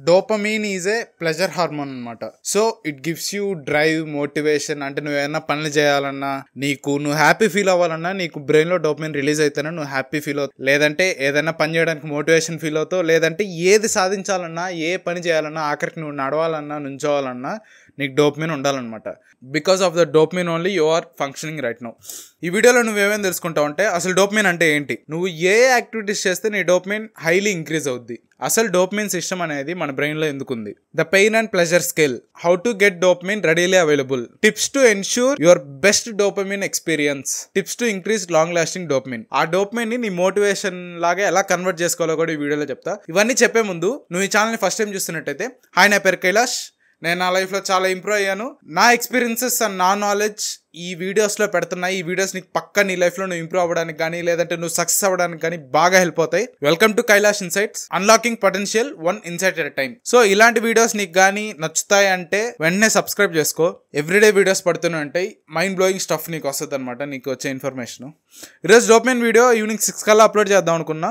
Dopamine is a pleasure hormone అనమాట. So it gives you drive, motivation. అంటే నువ్వు ఏమైనా పనులు చేయాలన్నా, నువ్వు హ్యాపీ ఫీల్ అవ్వాలన్నా నీకు బ్రెయిన్ లో డోపమీన్ రిలీజ్ అయితేనే నువ్వు హ్యాపీ ఫీల్ అవుతావు. లేదంటే ఏదైనా పని చేయడానికి మోటివేషన్ ఫీల్ అవుతావు. లేదంటే ఏది సాధించాలన్నా, ఏ పని చేయాలన్నా, ఆఖరికి నువ్వు నడవాలన్నా, నుంచోవాలన్నా నీకు డోపమీన్ ఉండాలన్నమాట. Because of the dopamine only you are functioning right now. ఈ వీడియోలో నువ్వేమేమి తెలుసుకుంటావు అంటే, అసలు డోపమీన్ అంటే ఏంటి, నువ్వు ఏ యాక్టివిటీస్ చేస్తే నీ డోపమీన్ హైలీ ఇంక్రీజ్ అవుద్ది, అసలు డోపమీన్ సిస్టమ్ అనేది మన బ్రెయిన్ లో ఎందుకుంది, the pain and pleasure scale, how to get dopamine readily available, tips to ensure your best dopamine experience, tips to increase long lasting dopamine. ఆ dopamine ని నీ motivation లాగా ఎలా కన్వర్ట్ చేసుకోవాలో కూడా ఈ వీడియోలో చెప్తా. ఇవన్నీ చెప్పే ముందు నువ్వు ఈ ఛానల్ ని ఫస్ట్ టైం చూస్తున్నట్టయితే, హాయ్, నా పేరు కైలాష్. నేను నా లైఫ్లో చాలా ఇంప్రూవ్ అయ్యాను. నా ఎక్స్పీరియన్సెస్ అండ్ నా నాలెడ్జ్ ఈ వీడియోస్లో పెడుతున్నా. ఈ వీడియోస్ నీకు పక్కా నీ లైఫ్లో నువ్వు ఇంప్రూవ్ అవ్వడానికి కానీ, లేదంటే నువ్వు సక్సెస్ అవ్వడానికి కానీ బాగా హెల్ప్ అవుతాయి. Welcome to Kailash insights, unlocking potential one insight at a time. So ఇలాంటి వీడియోస్ నీకు కానీ నచ్చుతాయి అంటే వెంటనే సబ్స్క్రైబ్ చేసుకో. ఎవ్రీడే వీడియోస్ పడుతూనే ఉంటాయి. మైండ్ బ్లోయింగ్ స్టఫ్ నీకు వస్తుంది అనమాట, నీకు వచ్చే ఇన్ఫర్మేషన్. ఈరోజు డోపమైన్ వీడియో ఈవినింగ్ 6 కల్లా అప్లోడ్ చేద్దాం అనుకున్నా.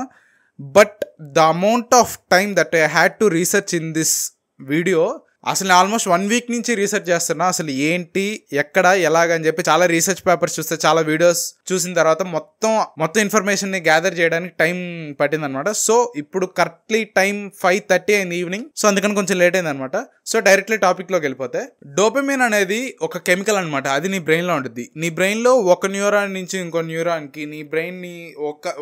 But the amount of time that I had to research in this video, అసలు నేను ఆల్మోస్ట్ 1 వీక్ నుంచి రీసెర్చ్ చేస్తున్నా. అసలు ఏంటి, ఎక్కడ, ఎలాగని చెప్పి చాలా రీసెర్చ్ పేపర్స్ చూస్తే, చాలా వీడియోస్ చూసిన తర్వాత మొత్తం ఇన్ఫర్మేషన్ని గ్యాదర్ చేయడానికి టైం పట్టింది అనమాట. సో ఇప్పుడు కరెక్ట్లీ టైం 5:30 అయింది ఈవినింగ్. సో అందుకని కొంచెం లేట్ అయింది అనమాట. సో డైరెక్ట్లీ టాపిక్లోకి వెళ్ళిపోతే, డోపమైన్ అనేది ఒక కెమికల్ అనమాట. అది నీ బ్రెయిన్లో ఉంటుంది. నీ బ్రెయిన్లో ఒక న్యూరాన్ నుంచి ఇంకో న్యూరాన్కి, నీ బ్రెయిన్ని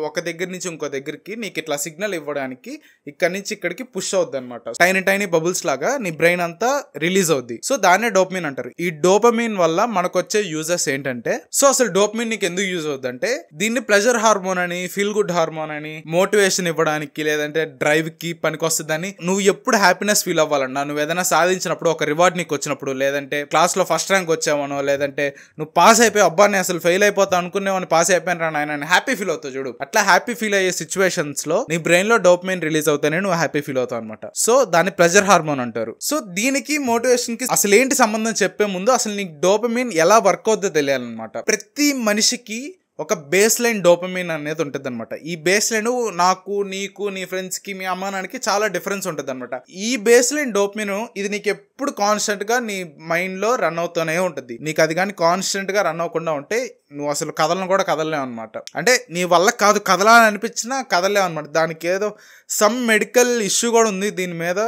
ఒక దగ్గర నుంచి ఇంకో దగ్గరికి నీకు ఇట్లా సిగ్నల్ ఇవ్వడానికి ఇక్కడి నుంచి ఇక్కడికి పుష్ అవుద్ది అనమాట. టైనీ బబుల్స్ లాగా నీ బ్రెయిన్ అంతా రిలీజ్ అవుద్ది. సో దాన్నే డోపమైన్ అంటారు. ఈ డోపమైన్ వల్ల మనకు వచ్చే యూజెస్ ఏంటంటే, సో అసలు డోపమైన్ నీకు ఎందుకు యూజ్ అవుద్ది అంటే, దీన్ని ప్లెజర్ హార్మోన్ అని, ఫీల్ గుడ్ హార్మోన్ అని, మోటివేషన్ ఇవ్వడానికి, లేదంటే డ్రైవ్ కి పనికి వస్తుందని. నువ్వు ఎప్పుడు హ్యాపీనెస్ ఫీల్ అవ్వాలన్నా, నువ్వు ఏదైనా సాధించినప్పుడు, ఒక రివార్డ్ నీకు వచ్చినప్పుడు, లేదంటే క్లాస్ లో ఫస్ట్ ర్యాంక్ వచ్చావనో, లేదంటే నువ్వు పాస్ అయిపోయి, అబ్బా నేను అసలు ఫెయిల్ అయిపోతా అనుకునేవాడిని, పాస్ అయిపోయాను రా నాయన, హ్యాపీ ఫీల్ అవుతావు చూడు. అట్లా హ్యాపీ ఫీల్ అయ్యే సిచ్యువేషన్స్ లో నీ బ్రెయిన్ లో డోపమైన్ రిలీజ్ అవుతానే నువ్వు హ్యాపీ ఫీల్ అవుతావు అనమాట. సో దాన్ని ప్లెజర్ హార్మోన్ అంటారు. సో దీనికి మోటివేషన్ కి అసలు ఏంటి సంబంధం చెప్పే ముందు, అసలు నీకు డోపమైన్ ఎలా వర్క్ అవుతుందో తెలియాలన్నమాట. ప్రతి మనిషికి ఒక బేస్ లైన్ డోపమైన్ అనేది ఉంటుంది అనమాట. ఈ బేస్ లైన్ నాకు, నీకు, నీ ఫ్రెండ్స్ కి, మీ అమ్మ నాన్నకి చాలా డిఫరెన్స్ ఉంటుంది అనమాట. ఈ బేస్ లైన్ డోపమైన్ ఇది నీకు ఎప్పుడు కాన్స్టెంట్ గా నీ మైండ్ లో రన్ అవుతూనే ఉంటుంది. నీకు అది కానీ కాన్స్టెంట్ గా రన్ అవ్వకుండా ఉంటే నువ్వు అసలు కదలను కూడా కదలలేవు అనమాట. అంటే నీ వల్ల కాదు, కదలాలని అనిపించినా కదలేవు అనమాట. దానికి ఏదో సమ్ మెడికల్ ఇష్యూ కూడా ఉంది దీని మీద.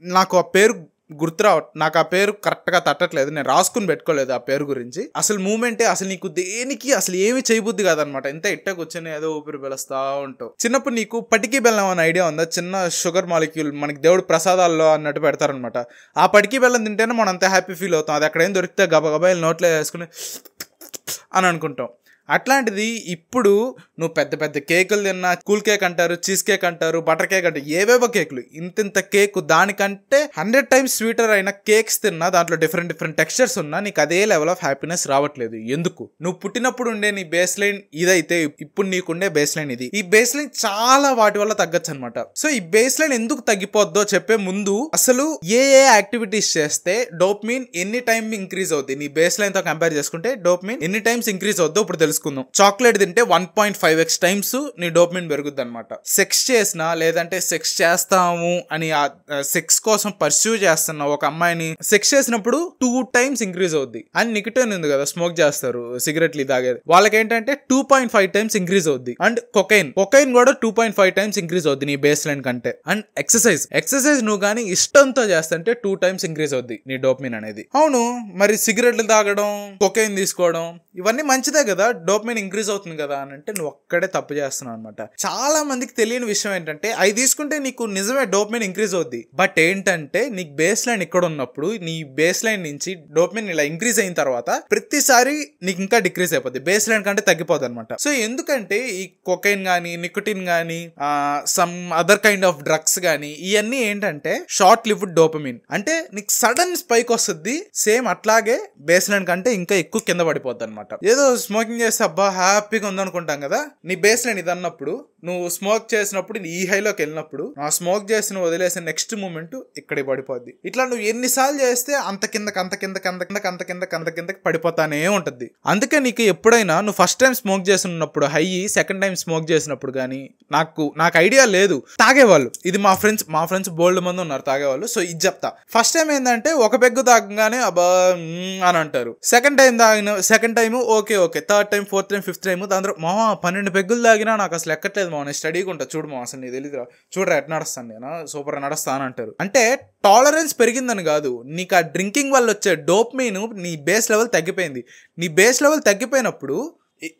నాకు ఆ పేరు నాకు ఆ పేరు కరెక్ట్ గా తట్టట్లేదు, నేను రాసుకుని పెట్టుకోలేదు ఆ పేరు గురించి. అసలు మూమెంటే అసలు నీకు దేనికి అసలు ఏమి చేయబుద్ది కాదనమాట. ఇంత ఇట్ట కూర్చొని ఏదో ఊపిరి పిలుస్తా ఉంటావు. చిన్నప్పుడు నీకు పటికీ బెల్లం అనే ఐడియా ఉందా? చిన్న షుగర్ మాలిక్యూల్ మనకి దేవుడు ప్రసాదాల్లో అన్నట్టు పెడతారనమాట. ఆ పటికీ బెల్లం తింటేనే మనం అంత హ్యాపీ ఫీల్ అవుతాం. అది అక్కడ ఏం దొరికితే గబగబా నోట్లో వేసుకుని అని అనుకుంటాం. అట్లాంటిది ఇప్పుడు నువ్వు పెద్ద పెద్ద కేకులు తిన్నా, కూల్ కేక్ అంటారు, చీజ్ కేక్ అంటారు, బటర్ కేక్ అంటారు, ఏవేవో కేకులు, ఇంత కేక్ దానికంటే 100 times స్వీటర్ అయిన కేక్స్ తిన్నా, దాంట్లో డిఫరెంట్ టెక్స్చర్స్ ఉన్నా నీకు అదే లెవెల్ ఆఫ్ హ్యాపీనెస్ రావట్లేదు. ఎందుకు? నువ్వు పుట్టినప్పుడు ఉండే నీ బేస్ లైన్ ఇదైతే ఇప్పుడు నీకుండే బేస్ లైన్ ఇది. ఈ బేస్ లైన్ చాలా వాటి వల్ల తగ్గచ్చు అనమాట. సో ఈ బేస్ లైన్ ఎందుకు తగ్గిపోద్దో చెప్పే ముందు, అసలు ఏ యాక్టివిటీస్ చేస్తే డోపమైన్ ఎన్ని టైం ఇంక్రీజ్ అవుతుంది, నీ బేస్ లైన్ తో కంపేర్ చేసుకుంటే డోపమైన్ ఎన్ని టైమ్స్ ఇంక్రీజ్ అవుద్దో ఇప్పుడు తెలుసుకుందాం. చాక్లెట్ తింటే 1.5x టైమ్స్ నీ డోపమైన్ పెరుగుద్ది అనమాట. సెక్స్ చేసినా, లేదంటే సెక్స్ చేస్తాము అని సెక్స్ కోసం పర్స్యూ చేస్తున్నావు ఒక అమ్మాయిని, సెక్స్ చేసినప్పుడు 2 times ఇంక్రీజ్ అవుద్ది. అండ్ నికోటిన్ ఉంది కదా, స్మోక్ చేస్తారు, సిగరెట్లు తాగేది, వాళ్ళకి ఏంటంటే 2.5 times ఇంక్రీజ్ అవుద్ది. అండ్ కొకైన్ కూడా 2.5 times ఇంక్రీజ్ అవుద్ది నీ బేస్ లైన్ కంటే. అండ్ ఎక్సర్సైజ్ నువ్వు కానీ ఇష్టంతో చేస్తుంటే 2 times ఇంక్రీజ్ అవుద్ది నీ డోపమైన్ అనేది. అవును, మరి సిగరెట్లు తాగడం, కొకైన్ తీసుకోవడం ఇవన్నీ మంచిదే కదా, డోపమైన్ ఇంక్రీజ్ అవుతుంది కదా అని అంటే నువ్వు ఒక్కడే తప్పు చేస్తున్నావు అనమాట. చాలా మందికి తెలియని విషయం ఏంటంటే, అవి తీసుకుంటే నీకు నిజమే డోపమైన్ ఇంక్రీజ్ అవుద్ది. బట్ ఏంటంటే నీకు బేస్ లైన్ ఇక్కడ ఉన్నప్పుడు, నీ బేస్ లైన్ నుంచి డోపమైన్ ఇలా ఇంక్రీజ్ అయిన తర్వాత ప్రతిసారి నీకు ఇంకా డిక్రీజ్ అయిపోద్ది, బేస్ లైన్ కంటే తగ్గిపోద్ది అనమాట. సో ఎందుకంటే ఈ కొకైన్ గానీ, నికోటిన్ గానీ, some other kind of drugs గానీ, ఇవన్నీ ఏంటంటే షార్ట్ లివ్డ్ డోపమైన్. అంటే నీకు సడన్ స్పైక్ వస్తుంది, సేమ్ అట్లాగే బేస్ లైన్ కంటే ఇంకా ఎక్కువ కింద పడిపోద్ది అనమాట. ఏదో స్మోకింగ్ చేస్తే చేస్తే అబ్బా హ్యాపీగా ఉందనుకుంటాం కదా, నీ బేస్ లైన్ ఇది అన్నప్పుడు, నువ్వు స్మోక్ చేసినప్పుడు ఈ హైలోకి వెళ్ళినప్పుడు ఆ స్మోక్ చేసిన వదిలేసిన నెక్స్ట్ మూమెంట్ ఇక్కడ పడిపోద్ది. ఇట్లా నువ్వు ఎన్నిసార్లు చేస్తే అంత కిందకి పడిపోతానే ఉంటుంది. అందుకే నీకు ఎప్పుడైనా నువ్వు ఫస్ట్ టైం స్మోక్ చేస్తున్నప్పుడు హై, సెకండ్ టైం స్మోక్ చేసినప్పుడు కానీ నాకు ఐడియా లేదు. తాగేవాళ్ళు, ఇది మా ఫ్రెండ్స్ బోల్డ్ మంది ఉన్నారు తాగేవాళ్ళు. సో ఇది చెప్తా. ఫస్ట్ టైం ఏంటంటే ఒక పెగ్గు తాగగానే అబ్బా అని అంటారు. Second time okay, third time, fourth time, fifth time, దాని తర్వాత 12 పెగ్గులు తాగినా నాకు అసలు ఎక్కట్లేదు మా, నేను స్టడీగా ఉంటా చూడు మా, అసలు నీకు తెలియదురా, చూడరా ఎట్ నడుస్తాను నేను, సూపర్ నడుస్తాను అంటారు. అంటే టాలరెన్స్ పెరిగిందని కాదు, నీకు ఆ డ్రింకింగ్ వల్ల వచ్చే డోపమైన్ నీ బేస్ లెవెల్ తగ్గిపోయింది. నీ బేస్ లెవెల్ తగ్గిపోయినప్పుడు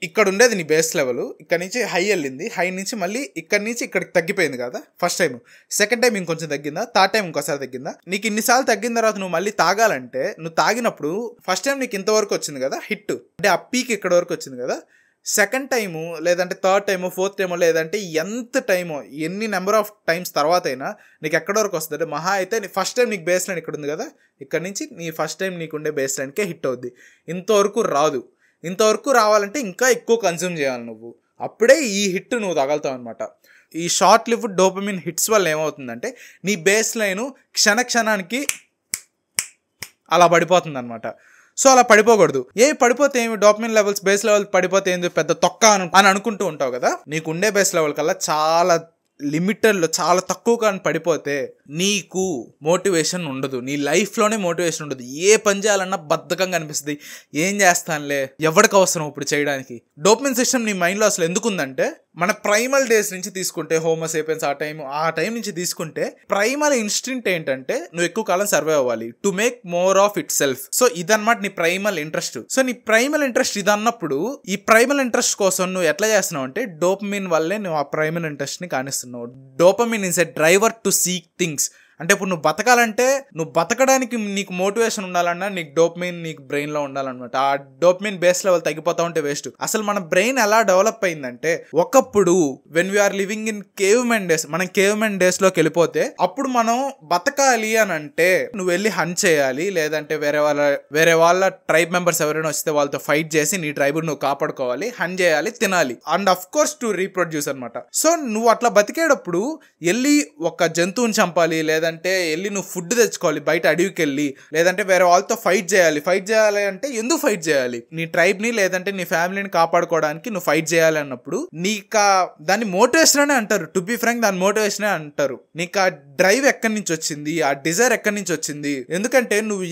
ఇక్కడ ఉండేది నీ బేస్ లెవెల్, ఇక్కడ నుంచి హై వెళ్ళింది, హై నుంచి మళ్ళీ ఇక్కడ నుంచి ఇక్కడికి తగ్గిపోయింది కదా ఫస్ట్ టైం. సెకండ్ టైం ఇంకొంచెం తగ్గిందా, థర్డ్ టైం ఇంకోసారి తగ్గిందా. నీకు ఇన్నిసార్లు తగ్గిన తర్వాత నువ్వు మళ్ళీ తాగాలంటే, నువ్వు తాగినప్పుడు ఫస్ట్ టైం నీకు ఇంతవరకు వచ్చింది కదా హిట్, అంటే ఆ పీక్ ఇక్కడ వరకు వచ్చింది కదా. సెకండ్ టైము లేదంటే థర్డ్ టైము, ఫోర్త్ టైమో, లేదంటే ఎంత టైమో, ఎన్ని నెంబర్ ఆఫ్ టైమ్స్ తర్వాత అయినా నీకు ఎక్కడి వరకు వస్తుంది అంటే, మహా అయితే నీ ఫస్ట్ టైం నీకు బేస్ లైన్ ఇక్కడ ఉంది కదా, ఇక్కడ నుంచి నీ ఫస్ట్ టైం నీకుండే బేస్ లైన్కే హిట్ అవుద్ది. ఇంతవరకు రాదు. ఇంతవరకు రావాలంటే ఇంకా ఎక్కువ కన్జ్యూమ్ చేయాలి నువ్వు, అప్పుడే ఈ హిట్ నువ్వు తగలుతావు అనమాట. ఈ షార్ట్ లివ్డ్ డోపమైన్ హిట్స్ వల్ల ఏమవుతుందంటే నీ బేస్ లైను క్షణానికి అలా పడిపోతుంది అనమాట. సో అలా పడిపోకూడదు. పడిపోతే ఏమి, డోపమైన్ లెవెల్స్ బేస్ లెవెల్ పడిపోతే ఏంది పెద్ద తొక్క అని అనుకుంటూ ఉంటావు కదా. నీకు ఉండే బేస్ లెవెల్ కల్లా చాలా లిమిటెడ్లో చాలా తక్కువ కానీ పడిపోతే నీకు మోటివేషన్ ఉండదు, నీ లైఫ్లోనే మోటివేషన్ ఉండదు. ఏ పని చేయాలన్నా బద్ధకంగా అనిపిస్తుంది. ఏం చేస్తానులే, ఎవరికి అవసరం ఇప్పుడు చేయడానికి. డోపమైన్ సిస్టమ్ నీ మైండ్లో అసలు ఎందుకు ఉందంటే, మన ప్రైమల్ డేస్ నుంచి తీసుకుంటే, హోమో సేపియన్స్ ఆ టైం నుంచి తీసుకుంటే, ప్రైమల్ ఇన్స్టింక్ట్ ఏంటంటే నువ్వు ఎక్కువ కాలం సర్వైవ్ అవ్వాలి, to make more of it self. So ఇదన్నమాట నీ ప్రైమల్ ఇంట్రెస్ట్. సో నీ ప్రైమల్ ఇంట్రెస్ట్ ఇది అన్నప్పుడు, ఈ ప్రైమల్ ఇంట్రెస్ట్ కోసం నువ్వు ఎట్లా చేస్తున్నావు అంటే, డోపమైన్ వల్లే నువ్వు ఆ ప్రైమల్ ఇంట్రెస్ట్ ని కానిస్తున్నావు. Dopamine is a driver to seek things. అంటే ఇప్పుడు నువ్వు బతకాలంటే, నువ్వు బతకడానికి నీకు మోటివేషన్ ఉండాలన్నా నీకు డోపమైన్ నీకు బ్రెయిన్ లో ఉండాలన్నమాట. ఆ డోపమైన్ బేస్ లెవెల్ తగ్గిపోతా ఉంటే వేస్ట్. అసలు మన బ్రెయిన్ ఎలా డెవలప్ అయిందంటే, ఒకప్పుడు when we are living in cavemen days, మనం కేవ్మెన్ డేస్ లోకి వెళ్ళిపోతే, అప్పుడు మనం బతకాలి అని అంటే నువ్వు వెళ్ళి హంట్ చేయాలి, లేదంటే వేరే వాళ్ళ ట్రైబ్ మెంబర్స్ ఎవరైనా వస్తే వాళ్ళతో ఫైట్ చేసి నీ ట్రైబ్ నువ్వు కాపాడుకోవాలి, హంట్ చేయాలి, తినాలి, and of course to reproduce అనమాట. సో నువ్వు అట్లా బతికేటప్పుడు వెళ్ళి ఒక జంతువుని చంపాలి, లేదంటే వెళ్ళి నువ్వు ఫుడ్ తెచ్చుకోవాలి బయట అడవికి వెళ్ళి, లేదంటే వేరే వాళ్ళతో ఫైట్ చేయాలి అంటే ఎందుకు ఫైట్ చేయాలి? నీ ట్రైబ్ ని లేదంటే నీ ఫ్యామిలీని కాపాడుకోవడానికి నువ్వు ఫైట్ చేయాలి అన్నప్పుడు నీకు దాన్ని మోటివేషన్ అనే అంటారు. టు బి ఫ్రాంక్ దాని మోటివేషన్ అంటారు. నీకు ఆ డ్రైవ్ ఎక్కడి నుంచి వచ్చింది, ఆ డిజైర్ ఎక్కడి నుంచి వచ్చింది? ఎందుకంటే నువ్వు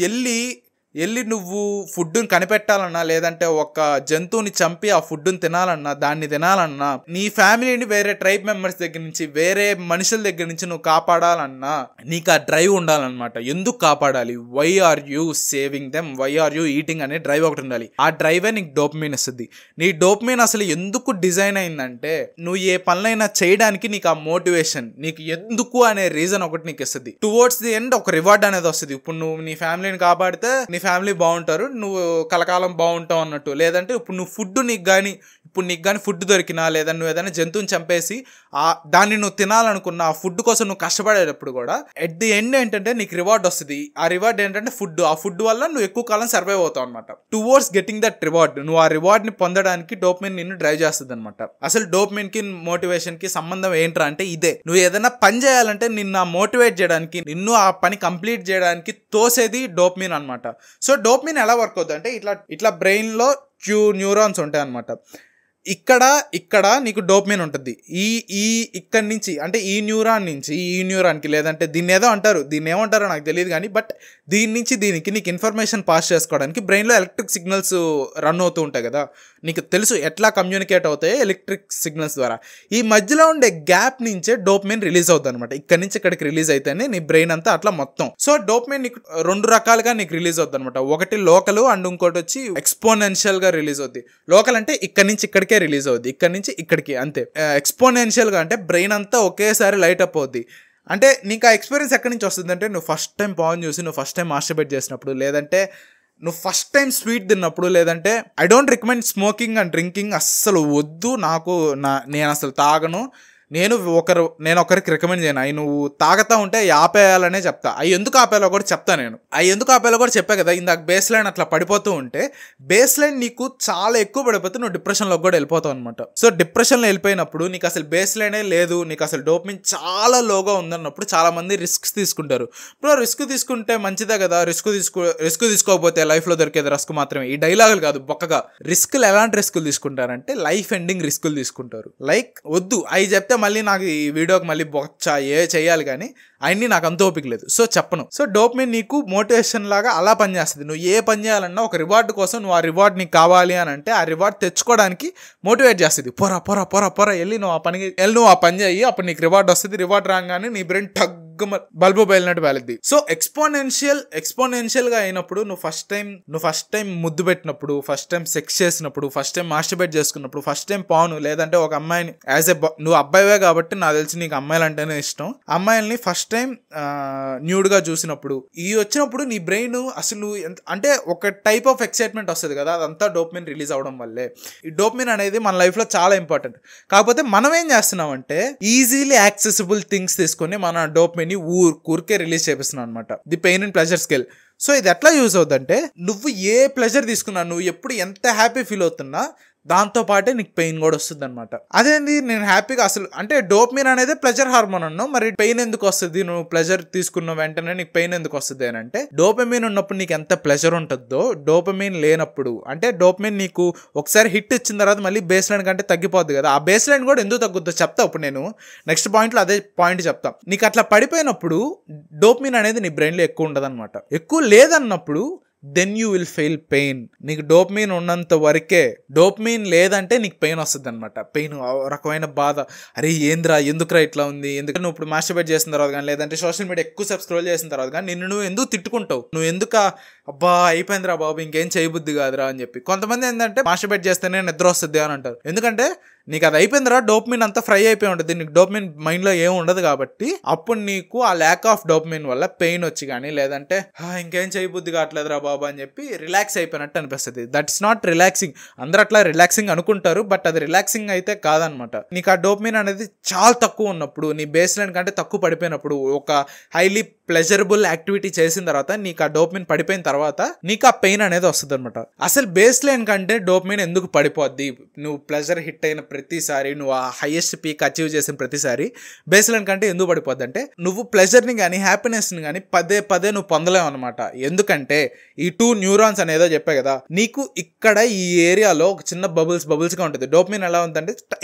వెళ్ళి నువ్వు ఫుడ్ని కనిపెట్టాలన్నా, లేదంటే ఒక జంతువుని చంపి ఆ ఫుడ్ని తినాలన్నా, దాన్ని తినాలన్నా, నీ ఫ్యామిలీని వేరే ట్రైబ్ మెంబర్స్ దగ్గర నుంచి, వేరే మనుషుల దగ్గర నుంచి నువ్వు కాపాడాలన్నా నీకు ఆ డ్రైవ్ ఉండాలన్నమాట. ఎందుకు కాపాడాలి? Why are you saving them, why are you eating అనే డ్రైవ్ ఒకటి ఉండాలి. ఆ డ్రైవే నీకు డోపమైన్ ఇస్తుంది. నీ డోపమైన్ అసలు ఎందుకు డిజైన్ అయిందంటే, నువ్వు ఏ పనులైనా చేయడానికి నీకు ఆ మోటివేషన్, నీకు ఎందుకు అనే రీజన్ ఒకటి నీకు ఇస్తుంది. టువర్డ్స్ ది ఎండ్ ఒక రివార్డ్ అనేది వస్తుంది. ఇప్పుడు నువ్వు నీ ఫ్యామిలీని కాపాడితే నీ ఫ్యామిలీ బాగుంటారు, నువ్వు కలకాలం బాగుంటావు అన్నట్టు. లేదంటే ఇప్పుడు నువ్వు ఫుడ్ నీకు కానీ ఫుడ్ దొరికినా, లేదా నువ్వు ఏదైనా జంతువుని చంపేసి దాన్ని నువ్వు తినాలనుకున్న ఆ ఫుడ్ కోసం నువ్వు కష్టపడేటప్పుడు కూడా ఎట్ ది ఎండ్ ఏంటంటే నీకు రివార్డ్ వస్తుంది. ఆ రివార్డ్ ఏంటంటే ఫుడ్. ఆ ఫుడ్ వల్ల నువ్వు ఎక్కువ కాలం సర్వైవ్ అవుతావు అనమాట. టువర్డ్స్ గెటింగ్ దట్ రివార్డ్, నువ్వు ఆ రివార్డ్ ని పొందడానికి డోపమైన్ నిన్ను డ్రైవ్ చేస్తుంది అనమాట. అసలు డోపమైన్ కి మోటివేషన్ కి సంబంధం ఏంట్రా అంటే ఇదే. నువ్వు ఏదైనా పని చేయాలంటే నిన్ను మోటివేట్ చేయడానికి, నిన్ను ఆ పని కంప్లీట్ చేయడానికి తోసేది డోపమైన్ అనమాట. సో డోపమైన్ ఎలా వర్క్ అవుతుంది అంటే, ఇట్లా బ్రెయిన్ లో న్యూరాన్స్ ఉంటాయి అనమాట. ఇక్కడ నీకు డోపమైన్ ఉంటుంది. ఇక్కడి నుంచి అంటే ఈ న్యూరాన్కి లేదంటే దీన్ని ఏమంటారో నాకు తెలియదు కానీ, బట్ దీని నుంచి దీనికి నీకు ఇన్ఫర్మేషన్ పాస్ చేసుకోవడానికి బ్రెయిన్లో ఎలక్ట్రిక్ సిగ్నల్స్ రన్ అవుతూ ఉంటాయి కదా. నీకు తెలుసు ఎట్లా కమ్యూనికేట్ అవుతాయి ఎలక్ట్రిక్ సిగ్నల్స్ ద్వారా. ఈ మధ్యలో ఉండే గ్యాప్ నుంచే డోపమైన్ రిలీజ్ అవుతుంది అనమాట. ఇక్కడ నుంచి ఇక్కడికి రిలీజ్ అయితేనే నీ బ్రెయిన్ అంతా అట్లా మొత్తం. సో డోపమైన్ నీకు 2 రకాలుగా నీకు రిలీజ్ అవుతుంది అనమాట. ఒకటి లోకల్ అండ్ ఇంకోటి వచ్చి ఎక్స్పోనెన్షియల్ గా రిలీజ్ అవుతుంది. లోకల్ అంటే ఇక్కడ నుంచి ఇక్కడికే రిలీజ్ అవుద్ది, ఇక్కడ నుంచి ఇక్కడికి అంతే. ఎక్స్పోనెన్షియల్ గా అంటే బ్రెయిన్ అంతా ఒకేసారి లైట్ అప్ అవుద్ది. అంటే నీకు ఆ ఎక్స్పీరియన్స్ ఎక్కడి నుంచి వస్తుంది అంటే, నువ్వు ఫస్ట్ టైం పాన్ చూసి, నువ్వు ఫస్ట్ టైం మాస్టర్బేట్ చేసినప్పుడు, లేదంటే నువ్వు ఫస్ట్ టైం స్వీట్ తిన్నప్పుడు, లేదంటే I don't recommend smoking and drinking, అస్సలు వద్దు నాకు, నేను అసలు తాగను. నేను ఒకరికి రికమెండ్ చేయను. అవి నువ్వు తాగుతా ఉంటే ఆపేయాలనే చెప్తా. అవి ఎందుకు ఆపేయాలో కూడా చెప్తా. నేను అవి ఎందుకు ఆపేయాలో కూడా చెప్పా కదా ఇందాక. బేస్ లైన్ అట్లా పడిపోతూ ఉంటే, బేస్ లైన్ నీకు చాలా ఎక్కువ పడిపోతే నువ్వు డిప్రెషన్లోకి కూడా వెళ్ళిపోతావు అనమాట. సో డిప్రెషన్లో వెళ్ళిపోయినప్పుడు నీకు అసలు బేస్ లైనే లేదు, నీకు అసలు డోపమిన్ చాలా లోగా ఉందన్నప్పుడు చాలా మంది రిస్క్స్ తీసుకుంటారు. ఇప్పుడు రిస్క్ తీసుకుంటే మంచిదే కదా, రిస్క్ తీసుకోకపోతే లైఫ్లో దొరికేది రిస్క్ మాత్రమే. ఈ డైలాగులు కాదు బొక్కగా. రిస్క్లు ఎలాంటి రిస్కులు తీసుకుంటారంటే లైఫ్ ఎండింగ్ రిస్కులు తీసుకుంటారు. లైక్ వద్దు అవి చెప్తే మళ్ళీ నాకు ఈ వీడియోకి మళ్ళీ బొచ్చా చేయాలి, కానీ అవన్నీ నాకు అంత ఓపిక లేదు, సో చెప్పను. సో డోపమిన్ నీకు మోటివేషన్ లాగా అలా పనిచేస్తుంది. నువ్వు ఏ పని చేయాలన్నా ఒక రివార్డ్ కోసం, నువ్వు ఆ రివార్డ్ నీకు కావాలి అని అంటే ఆ రివార్డ్ తెచ్చుకోవడానికి మోటివేట్ చేస్తుంది. పొర వెళ్ళి నువ్వు ఆ పని చేయి, అప్పుడు నీకు రివార్డ్ వస్తుంది. రివార్డ్ రాగానే నీ బ్రెయిన్ బల్బు బయలునట్టు వెళ్ళిద్ది. సో ఎక్స్పోనెన్షియల్ గా అయినప్పుడు నువ్వు ఫస్ట్ టైం ముద్దు పెట్టినప్పుడు, ఫస్ట్ టైం సెక్స్ చేసినప్పుడు, ఫస్ట్ టైం మాస్టర్బేట్ చేసుకున్నప్పుడు, ఫస్ట్ టైం పాను లేదంటే ఒక అమ్మాయిని నువ్వు అబ్బాయివే కాబట్టి నాకు తెలిసి నీకు అమ్మాయిలు అంటేనే ఇష్టం, అమ్మాయిల్ని ఫస్ట్ టైం న్యూడ్ గా చూసినప్పుడు వచ్చినప్పుడు నీ బ్రెయిన్ అసలు అంటే ఒక టైప్ ఆఫ్ ఎక్సైట్మెంట్ వస్తుంది కదా, అదంతా డోపమిన్ రిలీజ్ అవడం వల్లే. ఈ డోపమిన్ అనేది మన లైఫ్ లో చాలా ఇంపార్టెంట్. కాకపోతే మనం ఏం చేస్తున్నామంటే ఈజీలీ యాక్సెసిబుల్ థింగ్స్ తీసుకొని మన డోపమిన్ ఊరికే రిలీజ్ చేపిస్తున్నాం అనమాట. The pain and pleasure scale. So ఇది ఎట్లా యూజ్ అవుతుందంటే, నువ్వు ఏ ప్లెజర్ తీసుకున్నా, నువ్వు ఎప్పుడు ఎంత హ్యాపీ ఫీల్ అవుతున్నా దాంతో పాటే నీకు పెయిన్ కూడా వస్తుంది అనమాట. అదేంది నేను హ్యాపీగా అసలు అంటే డోపమిన్ అనేది ప్లెజర్ హార్మోన్ అన్నావు, మరి పెయిన్ ఎందుకు వస్తుంది? నువ్వు ప్లెజర్ తీసుకున్న వెంటనే నీకు పెయిన్ ఎందుకు వస్తుంది అని అంటే, డోపమిన్ ఉన్నప్పుడు నీకు ఎంత ప్లెజర్ ఉంటుందో డోపమిన్ లేనప్పుడు, అంటే డోపమిన్ నీకు ఒకసారి హిట్ ఇచ్చిన తర్వాత మళ్ళీ బేస్ లైన్ కంటే తగ్గిపోద్ది కదా, ఆ బేస్ లైన్ కూడా ఎందుకు తగ్గుద్దో చెప్తా. ఇప్పుడు నేను నెక్స్ట్ పాయింట్లో అదే పాయింట్ చెప్తా. నీకు అట్లా పడిపోయినప్పుడు డోపమిన్ అనేది నీ బ్రెయిన్లో ఎక్కువ ఉండదు అనమాట. ఎక్కువ లేదన్నప్పుడు then you will feel pain. నీకు డోపమిన్ ఉన్నంత వరకే. డోపమిన్ లేదంటే నీకు పెయిన్ వస్తుంది అనమాట. పెయిన్ రకమైన బాధ, అరే ఏంద్రా ఎందుకురా ఇట్లా ఉంది, ఎందుకంటే నువ్వు ఇప్పుడు మాస్టర్బేట్ చేసిన తర్వాత కానీ లేదంటే సోషల్ మీడియా ఎక్కువసేపు స్క్రోల్ చేసిన తర్వాత కానీ నువ్వు ఎందుకు తిట్టుకుంటావు, నువ్వు ఎందుకు అబ్బా అయిపోయిందిరా బాబు ఇంకేం చేయబుద్ది కాదురా అని చెప్పి. కొంతమంది ఏంటంటే మాస్టర్బేట్ చేస్తేనే నిద్ర వస్తుంది అని అంటారు. ఎందుకంటే నీకు అది అయిపోయిందిరా, డోపమిన్ అంతా ఫ్రై అయిపోయి ఉంటుంది, నీకు డోపమిన్ మైండ్లో ఏం ఉండదు కాబట్టి అప్పుడు నీకు ఆ ల్యాక్ ఆఫ్ డోపమిన్ వల్ల పెయిన్ వచ్చి కానీ లేదంటే ఇంకేం చేయబుద్ది కావట్లేదురా బాబు అని చెప్పి రిలాక్స్ అయిపోయినట్టు అనిపిస్తుంది. That's not relaxing. అందరూ అట్లా రిలాక్సింగ్ అనుకుంటారు, బట్ అది రిలాక్సింగ్ అయితే కాదనమాట. నీకు ఆ డోపమిన్ అనేది చాలా తక్కువ ఉన్నప్పుడు, నీ బేస్ లైన్ కంటే తక్కువ పడిపోయినప్పుడు, ఒక హైలీ ప్లెజరబుల్ యాక్టివిటీ చేసిన తర్వాత నీకు ఆ డోపమిన్ పడిపోయిన తర్వాత నీకు ఆ పెయిన్ అనేది వస్తుంది అనమాట. అసలు బేస్ లైన్ కంటే డోపమిన్ ఎందుకు పడిపోద్ది? నువ్వు ప్లెజర్ హిట్ అయిన ప్రతిసారి, నువ్వు ఆ హైయెస్ట్ పీక్ అచీవ్ చేసిన ప్రతిసారి బేస్ లైన్ కంటే ఎందుకు పడిపోద్ది అంటే, నువ్వు ప్లెజర్ని కానీ హ్యాపీనెస్ని కానీ పదే నువ్వు పొందలేవు అనమాట. ఎందుకంటే ఈ 2 న్యూరాన్స్ అనేదో చెప్పా కదా, నీకు ఇక్కడ ఈ ఏరియాలో ఒక చిన్న బబుల్స్గా ఉంటుంది. డోపమిన్ ఎలా ఉందంటే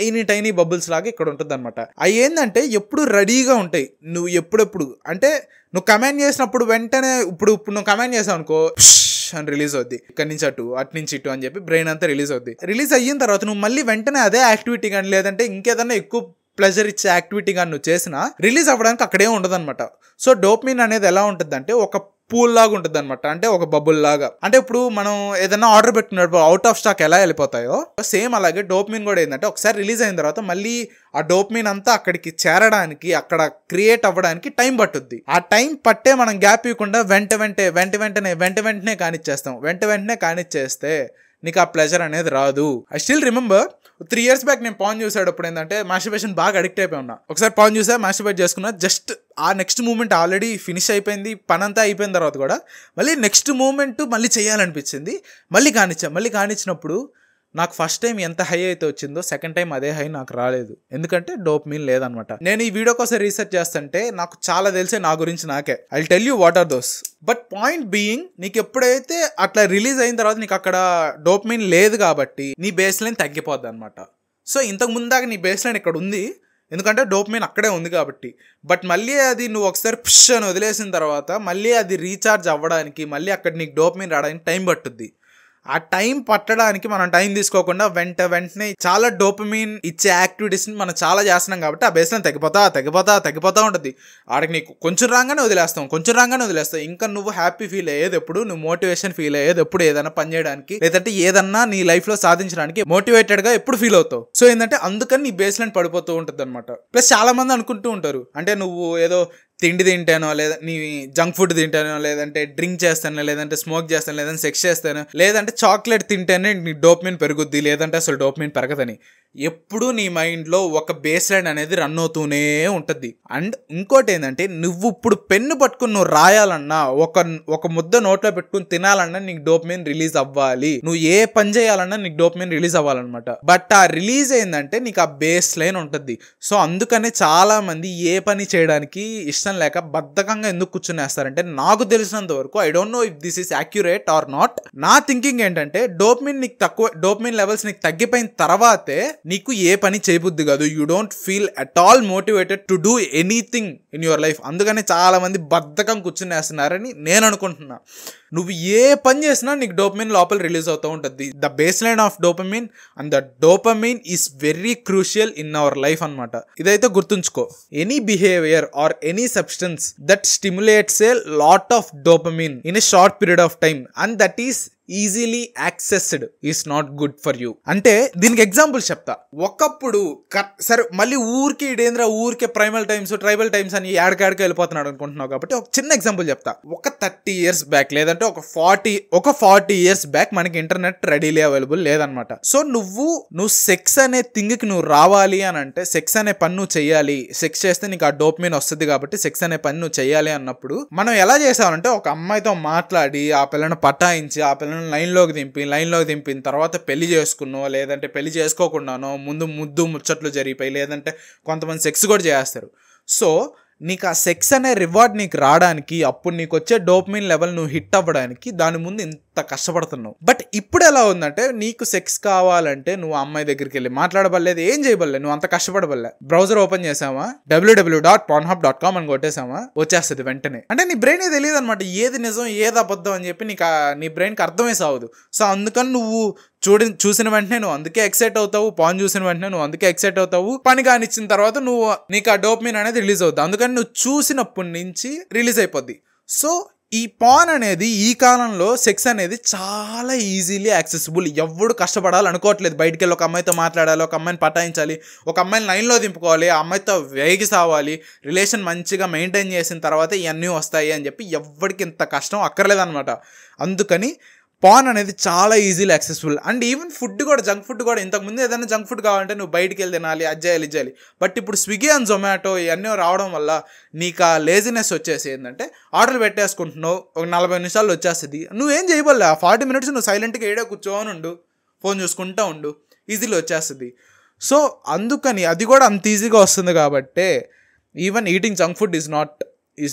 టైనీ బబుల్స్ లాగా ఇక్కడ ఉంటుంది అనమాట. అవి ఏంటంటే ఎప్పుడు రెడీగా ఉంటాయి. నువ్వు ఎప్పుడెప్పుడు అంటే నువ్వు కమాండ్ చేసినప్పుడు వెంటనే ఇప్పుడు నువ్వు కమాండ్ చేసావు అనుకో అని రిలీజ్ అవుద్ది, ఇక్కడి నుంచి అటు నుంచి ఇటు అని చెప్పి బ్రెయిన్ అంతా రిలీజ్ అవుద్ది. రిలీజ్ అయిన తర్వాత నువ్వు మళ్ళీ వెంటనే అదే యాక్టివిటీ కానీ లేదంటే ఇంకేదన్నా ఎక్కువ ప్లెజర్ ఇచ్చే యాక్టివిటీ కానీ నువ్వు చేసినా రిలీజ్ అవ్వడానికి అక్కడే ఉండదు అనమాట. సో డోపమిన్ అనేది ఎలా ఉంటుంది అంటే ఒక పూల్ లాగా ఉంటుంది అనమాట, అంటే ఒక బబుల్ లాగా. అంటే ఇప్పుడు మనం ఏదైనా ఆర్డర్ పెట్టినప్పుడు అవుట్ ఆఫ్ స్టాక్ ఎలా వెళ్ళిపోతాయో సేమ్ అలాగే డోపమిన్ కూడా ఏంటంటే ఒకసారి రిలీజ్ అయిన తర్వాత మళ్ళీ ఆ డోపమిన్ అంతా అక్కడికి చేరడానికి, అక్కడ క్రియేట్ అవ్వడానికి టైం పట్టుద్ది. ఆ టైం పట్టే మనం గ్యాప్ ఇవ్వకుండా వెంటనే కానిచ్చేస్తాం. వెంటనే కానిచ్చేస్తే నీకు ఆ ప్లెజర్ అనేది రాదు. I still remember 3 years back నేను పాన్ చూసేటప్పుడు ఏంటంటే మాస్టర్బేషన్ బాగా అడిక్ట్ అయిపోయి ఉన్నా. ఒకసారి పాన్ చూసా, మాస్టర్బేట్ చేసుకున్నా, జస్ట్ ఆ నెక్స్ట్ మూమెంట్ ఆల్రెడీ ఫినిష్ అయిపోయింది, పని అంతా అయిపోయిన తర్వాత కూడా మళ్ళీ నెక్స్ట్ మూమెంట్ మళ్ళీ చేయాలనిపించింది. మళ్ళీ కానిచ్చినప్పుడు నాకు ఫస్ట్ టైం ఎంత హై అయితే వచ్చిందో సెకండ్ టైం అదే హై నాకు రాలేదు. ఎందుకంటే డోపమిన్ లేదనమాట. నేను ఈ వీడియో కోసం రీసెర్చ్ చేస్తుంటే నాకు చాలా తెలిసే నా గురించి నాకే. I tell you what are those. But point being, నీకు ఎప్పుడైతే అట్లా రిలీజ్ అయిన తర్వాత నీకు అక్కడ డోపమిన్ లేదు కాబట్టి నీ బేస్ లైన్ తగ్గిపోద్ది అనమాట. సో ఇంతకు ముందాక నీ బేస్ లైన్ ఇక్కడ ఉంది, ఎందుకంటే డోపమిన్ అక్కడే ఉంది కాబట్టి. బట్ మళ్ళీ అది నువ్వు ఒకసారి పుష్ అని వదిలేసిన తర్వాత మళ్ళీ అది రీఛార్జ్ అవ్వడానికి, మళ్ళీ అక్కడ నీకు డోపమిన్ రావడానికి టైం పట్టుద్ది. ఆ టైం పట్టడానికి మనం టైం తీసుకోకుండా వెంటనే చాలా డోపమిన్ ఇచ్చే యాక్టివిటీస్ని మనం చాలా చేస్తున్నాం కాబట్టి ఆ బేస్ లైన్ తగ్గిపోతా ఉంటుంది. ఆడికి నీకు కొంచెం రాగానే వదిలేస్తాం. ఇంకా నువ్వు హ్యాపీ ఫీల్ అయ్యేది ఎప్పుడు, నువ్వు మోటివేషన్ ఫీల్ అయ్యేది ఎప్పుడు, ఏదైనా పని చేయడానికి లేదంటే ఏదన్నా నీ లైఫ్లో సాధించడానికి మోటివేటెడ్గా ఎప్పుడు ఫీల్ అవుతావు. సో ఏంటంటే అందుకని నీ బేస్ లైన్ పడిపోతూ ఉంటుంది అనమాట. ప్లస్ చాలా మంది అనుకుంటూ ఉంటారు, అంటే నువ్వు ఏదో తిండి తింటానో, లేదా నీ జంక్ ఫుడ్ తింటానో, లేదంటే డ్రింక్ చేస్తానో, లేదంటే స్మోక్ చేస్తాను, లేదంటే సెక్స్ చేస్తాను, లేదంటే చాక్లెట్ తింటేనే నీ డోపమిన్ పెరుగుద్ది, లేదంటే అసలు డోపమిన్ పెరగదని. ఎప్పుడు నీ మైండ్లో ఒక బేస్ లైన్ అనేది రన్ అవుతూనే ఉంటుంది. అండ్ ఇంకోటి ఏంటంటే, నువ్వు ఇప్పుడు పెన్ను పట్టుకుని నువ్వు రాయాలన్నా, ఒక ముద్ద నోట్లో పెట్టుకుని తినాలన్నా నీకు డోపమైన్ రిలీజ్ అవ్వాలి. నువ్వు ఏ పని చేయాలన్నా నీకు డోపమైన్ రిలీజ్ అవ్వాలన్నమాట. బట్ ఆ రిలీజ్ ఏంటంటే నీకు ఆ బేస్ లైన్ ఉంటుంది. సో అందుకనే చాలా మంది ఏ పని చేయడానికి ఇష్టం లేక బద్ధకంగా ఎందుకు కూర్చునేస్తారంటే, నాకు తెలిసినంత వరకు, I don't know if this is accurate or not, నా థింకింగ్ ఏంటంటే డోపమైన్ లెవెల్స్ నీకు తగ్గిపోయిన తర్వాతే నీకు ఏ పని చేయబుద్ది కాదు. You don't feel at all motivated to do anything in your life. అందుకనే చాలా మంది బద్ధకం కూర్చునేస్తున్నారని నేను అనుకుంటున్నా. నువ్వు ఏ పని చేసినా నీకు డోపమైన్ లోపల రిలీజ్ అవుతూ ఉంటుంది. The base line of dopamine and the dopamine is very crucial in our life అనమాట. ఇదైతే గుర్తుంచుకో. Any behaviour or any substance that stimulates a lot of dopamine in a short period of time and that is easily accessed is not good for you. అంటే దీనికి example చెప్తా. ఒకప్పుడు సరే మళ్ళీ ఊరికే ట్రైబల్ టైమ్స్ అని ఏడకాడికి వెళ్ళిపోతున్నాడు అనుకుంటున్నావు కాబట్టి ఒక చిన్న ఎగ్జాంపుల్ చెప్తా. ఒక 30 years బ్యాక్ లేదంటే ఒక 40 years బ్యాక్ మనకి ఇంటర్నెట్ రెడీలీ అవైలబుల్ లేదనమాట. సో నువ్వు సెక్స్ అనే థింగ్కి నువ్వు రావాలి అని అంటే, సెక్స్ అనే పని నువ్వు చెయ్యాలి, సెక్స్ చేస్తే నీకు ఆ డోపమైన్ వస్తుంది కాబట్టి సెక్స్ అనే పని నువ్వు చెయ్యాలి అన్నప్పుడు మనం ఎలా చేసామంటే, ఒక అమ్మాయితో మాట్లాడి ఆ పిల్లను పటాయించి ఆ పిల్లని లైన్లోకి దింపిన తర్వాత పెళ్లి చేసుకున్నావు, లేదంటే పెళ్లి చేసుకోకుండానో ముందు ముచ్చట్లు జరిగిపోయి, లేదంటే కొంతమంది సెక్స్ కూడా చేస్తారు. సో నీకు ఆ సెక్స్ అనే రివార్డ్ నీకు రావడానికి, అప్పుడు నీకు వచ్చే డోపమైన్ లెవెల్ నువ్వు హిట్ అవ్వడానికి దాని ముందు ఇంత కష్టపడుతున్నావు. బట్ ఇప్పుడు ఎలా ఉందంటే, నీకు సెక్స్ కావాలంటే నువ్వు అమ్మాయి దగ్గరికి వెళ్ళి మాట్లాడబడలేదు, ఏం చేయబడలేదు, నువ్వు అంత కష్టపడబడలే. బ్రౌజర్ ఓపెన్ చేసావా, www.pornhub.com అని కొట్టేసావా, వచ్చేస్తుంది వెంటనే. అంటే నీ బ్రెయిన్ తెలియదు అనమాట ఏది నిజం ఏది అబద్ధం అని చెప్పి నీ బ్రెయిన్కి అర్థమే సావదు. సో అందుకని నువ్వు చూసిన వెంటనే నువ్వు అందుకే ఎక్సైట్ అవుతావు, పాన్ చూసిన వెంటనే నువ్వు అందుకే ఎక్సైట్ అవుతావు, పని కానిచ్చిన తర్వాత నీకు ఆ డోపమైన్ అనేది రిలీజ్ అవుతుంది. అందుకని నువ్వు చూసినప్పటి నుంచి రిలీజ్ అయిపోద్ది. సో ఈ పాన్ అనేది, ఈ కాలంలో సెక్స్ అనేది చాలా ఈజీలీ యాక్సెసిబుల్. ఎవడు కష్టపడాలనుకోవట్లేదు. బయటికి వెళ్ళి ఒక అమ్మాయితో మాట్లాడాలి, ఒక అమ్మాయిని పటాయించాలి, ఒక అమ్మాయిని లైన్లో దింపుకోవాలి, ఆ అమ్మాయితో వేగి సావాలి, రిలేషన్ మంచిగా మెయింటైన్ చేసిన తర్వాత ఇవన్నీ వస్తాయి అని చెప్పి ఎవరికి ఇంత కష్టం అక్కర్లేదనమాట. అందుకని పాన్ అనేది చాలా easily accessible. And even food కూడా, జంక్ ఫుడ్ కూడా. ఇంతకుముందు ఏదైనా జంక్ ఫుడ్ కావాలంటే నువ్వు బయటికి వెళ్ళి తినాలి, అది చేయాలి. బట్ ఇప్పుడు స్విగ్గీ అండ్ జొమాటో ఇవన్నీ రావడం వల్ల నీకు ఆ లేజినెస్ వచ్చేసి ఏంటంటే, ఆర్డర్ పెట్టేసుకుంటున్నావు, ఒక 40 నిమిషాల్లో వచ్చేస్తుంది. నువ్వేం చేయబోలే, 40 minutes నువ్వు సైలెంట్గా ఏడే కూర్చోని ఉండు, ఫోన్ చూసుకుంటూ ఉండు, ఈజీలో వచ్చేస్తుంది. సో అందుకని అది కూడా అంత ఈజీగా వస్తుంది కాబట్టి even eating junk food is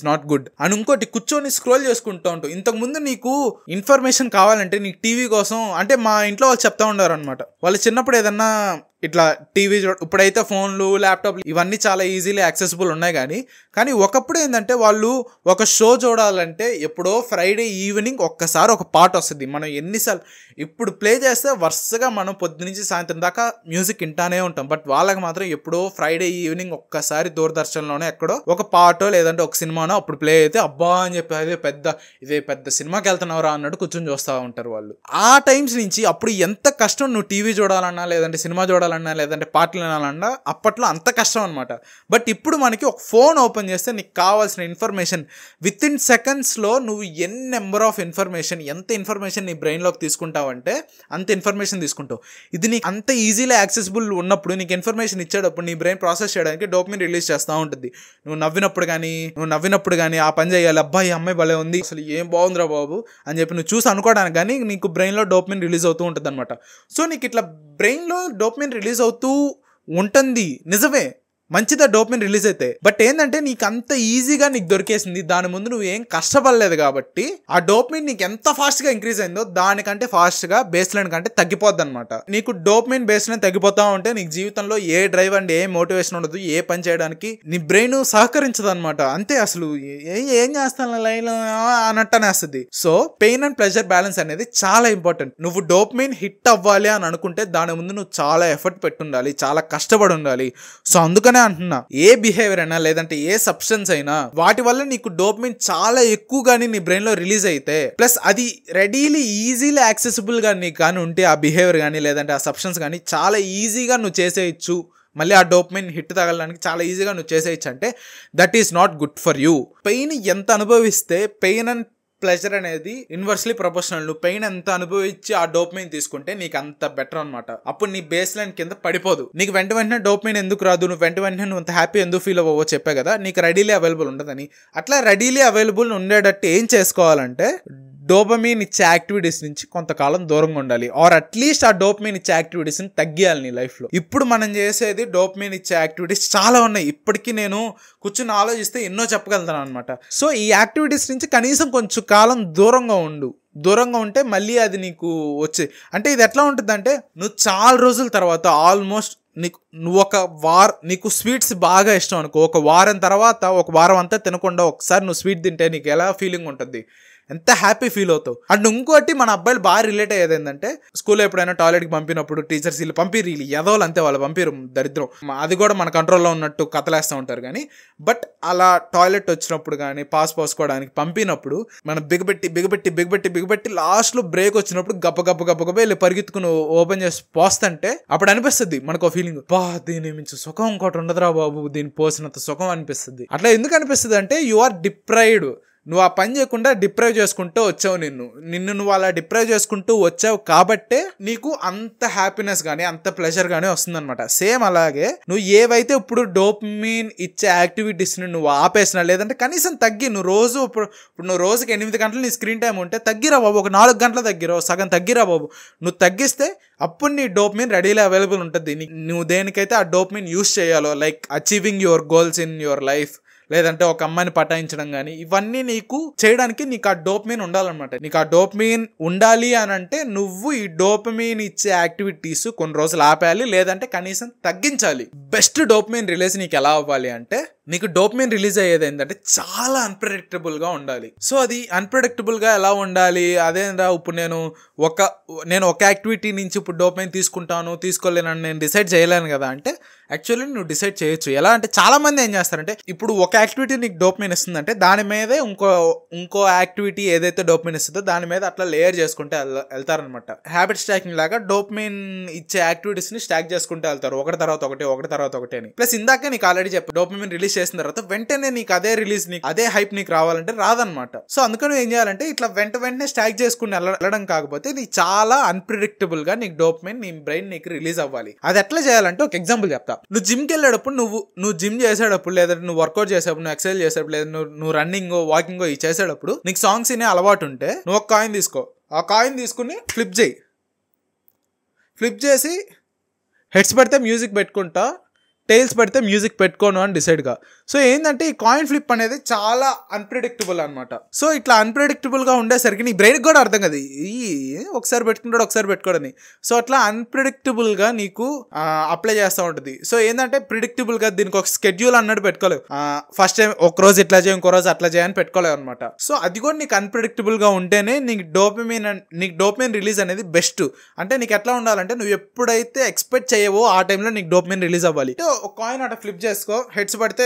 not good. And ఇంకోటి, కూర్చొని స్క్రోల్ చేసుకుంటూ ఉంటావు. ఇంతకుముందు నీకు ఇన్ఫర్మేషన్ కావాలంటే నీకు టీవీ కోసం, అంటే మా ఇంట్లో వాళ్ళు చెప్తా ఉండారు అనమాట, వాళ్ళు చిన్నప్పుడు ఏదన్నా ఇట్లా టీవీ ఇప్పుడైతే ఫోన్లు, ల్యాప్టాప్లు ఇవన్నీ చాలా ఈజీలీ యాక్సెసిబుల్ ఉన్నాయి. కానీ ఒకప్పుడు ఏంటంటే, వాళ్ళు ఒక షో చూడాలంటే ఎప్పుడో ఫ్రైడే ఈవినింగ్ ఒక్కసారి ఒక పాట వస్తుంది. మనం ఎన్నిసార్లు ఇప్పుడు ప్లే చేస్తే వరుసగా మనం పొద్దు నుంచి సాయంత్రం దాకా మ్యూజిక్ వింటానే ఉంటాం. బట్ వాళ్ళకి మాత్రం ఎప్పుడో ఫ్రైడే ఈవినింగ్ ఒక్కసారి దూరదర్శన్లోనే ఎక్కడో ఒక పాటో లేదంటే ఒక సినిమానో అప్పుడు ప్లే అయితే అబ్బా అని చెప్పి ఇదే పెద్ద సినిమాకి వెళ్తున్నావురా అన్నట్టు కూర్చొని చూస్తూ ఉంటారు వాళ్ళు. ఆ టైమ్స్ నుంచి అప్పుడు ఎంత కష్టం నువ్వు టీవీ చూడాలన్నా, లేదంటే సినిమా చూడాలన్నా, లేదంటే పాటలు వినాలన్నా, అప్పట్లో అంత కష్టం అనమాట. బట్ ఇప్పుడు మనకి ఒక ఫోన్ ఓపెన్ చేస్తే నీకు కావాల్సిన ఇన్ఫర్మేషన్ విత్ ఇన్ సెకండ్స్లో నువ్వు నెంబర్ ఆఫ్ ఇన్ఫర్మేషన్, ఎంత ఇన్ఫర్మేషన్ నీ బ్రెయిన్లోకి తీసుకుంటావంటే అంత ఇన్ఫర్మేషన్ తీసుకుంటావు. ఇది నీకు అంత ఈజీలీ యాక్సెసిబుల్ ఉన్నప్పుడు, నీకు ఇన్ఫర్మేషన్ ఇచ్చేటప్పుడు నీ బ్రెయిన్ ప్రాసెస్ చేయడానికి డోపమైన్ రిలీజ్ చేస్తూ ఉంటుంది. నువ్వు నవ్వినప్పుడు కానీ ఆ పని చేయాలి, అబ్బాయి అమ్మాయి భలే ఉంది, అసలు ఏం బాగుందిరా బాబు అని చెప్పి నువ్వు చూసి అనుకోవడానికి కానీ నీకు బ్రెయిన్లో డోపమైన్ రిలీజ్ అవుతూ ఉంటుంది అనమాట. సో నీకు ఇట్లా బ్రెయిన్లో డోపమైన్ రిలీజ్ అవుతూ ఉంటుంది, నిజమే, మంచిదా డోపమైన్ రిలీజ్ అయితే. బట్ ఏంటంటే నీకు అంత ఈజీగా నీకు దొరికేసింది, దాని ముందు నువ్వు ఏం కష్టపడలేదు కాబట్టి ఆ డోపమైన్ నీకు ఎంత ఫాస్ట్గా ఇంక్రీజ్ అయిందో దానికంటే ఫాస్ట్గా బేస్ లైన్ కంటే తగ్గిపోద్ది అనమాట. నీకు డోపమైన్ బేస్ లైన్ తగ్గిపోతా ఉంటే నీకు జీవితంలో ఏ డ్రైవ్ అండ్ ఏ మోటివేషన్ ఉండదు, ఏ పని చేయడానికి నీ బ్రెయిన్ సహకరించదు అనమాట. అంతే, అసలు ఏం చేస్తాను లైన్ అన్నట్టు అనేస్తుంది. So pain and pleasure balance అనేది చాలా ఇంపార్టెంట్. నువ్వు డోపమైన్ హిట్ అవ్వాలి అని అనుకుంటే దాని ముందు నువ్వు చాలా ఎఫర్ట్ పెట్టుండాలి, చాలా కష్టపడి ఉండాలి. సో అందుకనే అంటున్నా, ఏ బిహేవియర్ అయినా లేదంటే ఏ సబ్స్టెన్స్ అయినా వాటి వల్ల నీకు డోపమైన్ చాలా ఎక్కువగాని నీ బ్రెయిన్ లో రిలీజ్ అయితే, ప్లస్ అది రెడీలీ ఈజీలీ యాక్సెసిబుల్ గా నీకు కానీ ఉంటే ఆ బిహేవియర్ కానీ లేదంటే ఆ సబ్స్టెన్స్ కానీ చాలా ఈజీగా నువ్వు చేసేయచ్చు, మళ్ళీ ఆ డోపమైన్ హిట్ తగలడానికి చాలా ఈజీగా నువ్వు చేసేయచ్చు అంటే that is not good for you. Pain ఎంత అనుభవిస్తే పెయిన్ అండ్ ప్లెజర్ అనేది ఇన్వర్స్లీ ప్రపోర్షనల్. నువ్వు పెయిన్ ఎంత అనుభవించి ఆ డోపమైన్ తీసుకుంటే నీకు అంత బెటర్ అనమాట. అప్పుడు నీ బేస్ లైన్ కింద పడిపోదు. నీకు వెంటనే డోపమైన్ ఎందుకు రాదు, నువ్వు వెంటనే నువ్వు అంత హ్యాపీ ఎందుకు ఫీల్ అవ్వవో చెప్పే కదా, నీకు రెడీలీ అవైలబుల్ ఉండదని. అట్లా రెడీలీ అవైలబుల్ ఉండేటట్టు ఏం చేసుకోవాలంటే డోపమైన్ ఇచ్చే యాక్టివిటీస్ నుంచి కొంతకాలం దూరంగా ఉండాలి, ఆర్ అట్లీస్ట్ ఆ డోపమైన్ ఇచ్చే యాక్టివిటీస్ ని తగ్గియాలి నీ లైఫ్ లో. ఇప్పుడు మనం చేసేది డోపమైన్ ఇచ్చే యాక్టివిటీస్ చాలా ఉన్నాయి. ఇప్పటికీ నేను కూర్చుని ఆలోచిస్తే ఎన్నో చెప్పగలుగుతాను అనమాట. సో ఈ యాక్టివిటీస్ నుంచి కనీసం కొంచెం కాలం దూరంగా ఉండు. దూరంగా ఉంటే మళ్ళీ అది నీకు వచ్చే, అంటే ఇది ఎట్లా ఉంటుంది అంటే, నువ్వు చాలా రోజుల తర్వాత ఆల్మోస్ట్ నువ్వు నీకు స్వీట్స్ బాగా ఇష్టం అనుకో, ఒక వారం తర్వాత ఒక వారం అంతా తినకుండా ఒకసారి నువ్వు స్వీట్ తింటే నీకు ఎలా ఫీలింగ్ ఉంటుంది, ఎంత హ్యాపీ ఫీల్ అవుతావు. అండ్ ఇంకోటి మన అబ్బాయిలు బాగా రిలేట్ అయ్యేది ఏంటంటే, స్కూల్లో ఎప్పుడైనా టాయిలెట్కి పంపినప్పుడు టీచర్స్ వీళ్ళు పంపిరు, ఎదవలు అంతే, వాళ్ళు పంపిరు, దరిద్రం. అది కూడా మన కంట్రోల్లో ఉన్నట్టు కథలేస్తూ ఉంటారు. కానీ బట్ అలా టాయిలెట్ వచ్చినప్పుడు కానీ పాస్ పోసుకోవడానికి పంపినప్పుడు మనం బిగబెట్టి లాస్ట్లో బ్రేక్ వచ్చినప్పుడు గప్ప వెళ్ళి పరిగెత్తుకుని ఓపెన్ చేసి పోస్తుంటే అప్పుడు అనిపిస్తుంది మనకు ఫీలింగ్, బా దీని మించి సుఖం ఇంకోటి ఉండదురా బాబు, దీన్ని పోసినంత సుఖం అనిపిస్తుంది. అట్లా ఎందుకు అనిపిస్తుంది అంటే, యు ఆర్ డిప్రైవ్డ్. నువ్వు ఆ పని చేయకుండా డిప్రైవ్ చేసుకుంటూ వచ్చావు. నిన్ను నువ్వు అలా డిప్రైవ్ చేసుకుంటూ వచ్చావు కాబట్టే నీకు అంత హ్యాపీనెస్ కానీ అంత ప్లెజర్ కానీ వస్తుందన్నమాట. సేమ్ అలాగే నువ్వు ఏవైతే ఇప్పుడు డోపమైన్ ఇచ్చే యాక్టివిటీస్ని నువ్వు ఆపేసినా, లేదంటే కనీసం తగ్గి, నువ్వు నువ్వు రోజుకి 8 గంటలు నీ స్క్రీన్ టైం ఉంటే తగ్గిరా బాబు, ఒక 4 గంటలు తగ్గిరావు, సగం తగ్గిరా బాబు. నువ్వు తగ్గిస్తే అప్పుడు నీ డోపమైన్ రెడీలో అవైలబుల్ ఉంటుంది. నువ్వు దేనికైతే ఆ డోపమైన్ యూస్ చేయాలో, like achieving your goals in your life, లేదంటే ఒక అమ్మాయిని పటాయించడం కానీ, ఇవన్నీ నీకు చేయడానికి నీకు ఆ డోపమైన్ ఉండాలన్నమాట. నీకు ఆ డోపమైన్ ఉండాలి అని అంటే నువ్వు ఈ డోపమైన్ ఇచ్చే యాక్టివిటీస్ కొన్ని రోజులు ఆపేయాలి, లేదంటే కనీసం తగ్గించాలి. బెస్ట్ డోపమైన్ రిలీజ్ నీకు ఎలా అవ్వాలి అంటే, నీకు డోపమైన్ రిలీజ్ అయ్యేది ఏంటంటే చాలా అన్ప్రెడిక్టబుల్ గా ఉండాలి. సో అది అన్ప్రెడిక్టబుల్ గా ఎలా ఉండాలి, అదేందా ఇప్పుడు నేను ఒక యాక్టివిటీ నుంచి ఇప్పుడు డోపమైన్ తీసుకుంటాను తీసుకోలేనని నేను డిసైడ్ చేయలేను కదా అంటే, యాక్చువల్లీ నువ్వు డిసైడ్ చేయొచ్చు. ఎలా అంటే, చాలా మంది ఏం చేస్తారంటే, ఇప్పుడు ఒక యాక్టివిటీ నీకు డోపమైన్ ఇస్తుందంటే దాని మీదే ఇంకో యాక్టివిటీ ఏదైతే డోపమైన్ ఇస్తుందో దాని మీద అట్లా లేయర్ చేసుకుంటే వెళ్తారనమాట. హ్యాబిట్ స్టాకింగ్ లాగా డోపమైన్ ఇచ్చే యాక్టివిటీస్ ని స్టాక్ చేసుకుంటే వెళ్తారు, ఒకటి తర్వాత ఒకటి అని. ప్లస్ ఇందాక నీకు ఆల్రెడీ చెప్పాను, డోపమైన్ రిలీజ్ చేసిన తర్వాత వెంటనే నీకు అదే రిలీజ్, అదే హైప్ నీకు రావాలంటే రాదనమాట. సో అందుకని ఏం చేయాలంటే, ఇట్లా వెంటనే స్టాక్ చేసుకుని వెళ్ళడం కాకపోతే నీకు చాలా అన్ప్రిడిక్టబుల్ గా నీకు డోపమైన్ నీ బ్రెయిన్ నీకు రిలీజ్ అవ్వాలి. అది ఎట్లా చేయాలంటే ఒక ఎగ్జాంపుల్ చెప్తా. నువ్వు జిమ్కి వెళ్ళేటప్పుడు, నువ్వు జిమ్ చేసేటప్పుడు, లేదా నువ్వు వర్కౌట్ చేసేటప్పుడు, నువ్వు ఎక్సర్సైజ్ చేసేటప్పుడు, లేదా నువ్వు రన్నింగ్ వాకింగ్ ఇవి చేసేటప్పుడు నీకు సాంగ్స్ వినే అలవాటు ఉంటే, నువ్వు ఒక కాయిన్ తీసుకో, ఆ కాయిన్ తీసుకుని ఫ్లిప్ చేసి హెడ్స్ పెడితే మ్యూజిక్ పెట్టుకుంటా, టైల్స్ పెడితే మ్యూజిక్ పెట్టుకోను అని డిసైడ్గా. సో ఏంటంటే ఈ కాయిన్ ఫ్లిప్ అనేది చాలా అన్ప్రెడిక్టబుల్ అనమాట. సో ఇట్లా అన్ప్రెడిక్టబుల్గా ఉండేసరికి నీ బ్రెయిన్కి కూడా అర్థం కదా, ఒకసారి పెట్టుకుంటాడు ఒకసారి పెట్టుకోడని. సో అట్లా అన్ప్రెడిక్టబుల్గా నీకు అప్లై చేస్తూ ఉంటుంది. సో ఏంటంటే ప్రిడిక్టబుల్గా దీనికి ఒక స్కెడ్యూల్ అన్నట్టు పెట్టుకోలేవు. ఫస్ట్ టైం ఒక రోజు ఇట్లా చేయ, ఇంకో రోజు అట్లా చేయని పెట్టుకోలేవు అనమాట. సో అది కూడా నీకు అన్ప్రెడిక్టబుల్గా ఉంటేనే నీకు డోపమైన్ రిలీజ్ అనేది బెస్ట్. అంటే నీకు ఎట్లా ఉండాలంటే, నువ్వు ఎప్పుడైతే ఎక్స్పెక్ట్ చేయవో ఆ టైంలో నీకు డోపమైన్ రిలీజ్ అవ్వాలి. ఒక కాయిన్ అట్లా ఫ్లిప్ చేసుకో, హెడ్స్ పడితే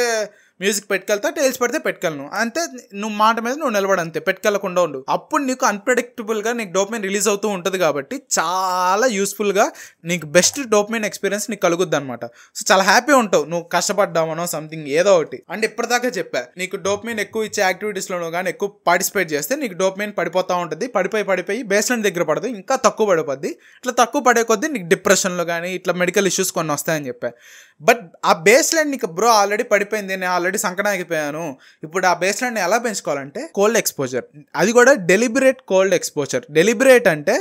మ్యూజిక్ పెట్టుకెళ్తా, టైల్స్ పడితే పెట్టుకెళ్ళను అంతే. నువ్వు మాట మీద నువ్వు నిలబడు అంతే, పెట్టుకెళ్ళకుండా ఉండు. అప్పుడు నీకు అన్ప్రెడిక్టబుల్గా నీకు డోపమైన్ రిలీజ్ అవుతూ ఉంటుంది కాబట్టి చాలా యూస్ఫుల్గా నీకు బెస్ట్ డోపమైన్ ఎక్స్పీరియన్స్ నీకు కలుగుద్ది అనమాట. సో చాలా హ్యాపీ ఉంటావు నువ్వు కష్టపడ్డామనో సంథింగ్ ఏదో ఒకటి. అండ్ ఇప్పటిదాకా చెప్పా, నీకు డోపమైన్ ఎక్కువ ఇచ్చే యాక్టివిటీస్లో కానీ ఎక్కువ పార్టిసిపేట్ చేస్తే నీకు డోపమైన్ పడిపోతూ ఉంటుంది. పడిపోయి బేస్ లైన్ దగ్గర పడదు, ఇంకా తక్కువ పడిపోద్ది. ఇట్లా తక్కువ పడే కొద్దీ నీకు డిప్రెషన్లో కానీ ఇట్లా మెడికల్ ఇష్యూస్ కొన్ని వస్తాయని చెప్పా. బట్ ఆ బేస్ లైన్ నీకు బ్రో ఆల్రెడీ పడిపోయింది, నేను ఆల్రెడీ సంకనాగిపోయాను, ఇప్పుడు ఆ బేస్ లైన్ ఎలా పెంచుకోవాలంటే కోల్డ్ ఎక్స్పోజర్. అది కూడా డెలిబరేట్ కోల్డ్ ఎక్స్పోజర్. డెలిబరేట్ అంటే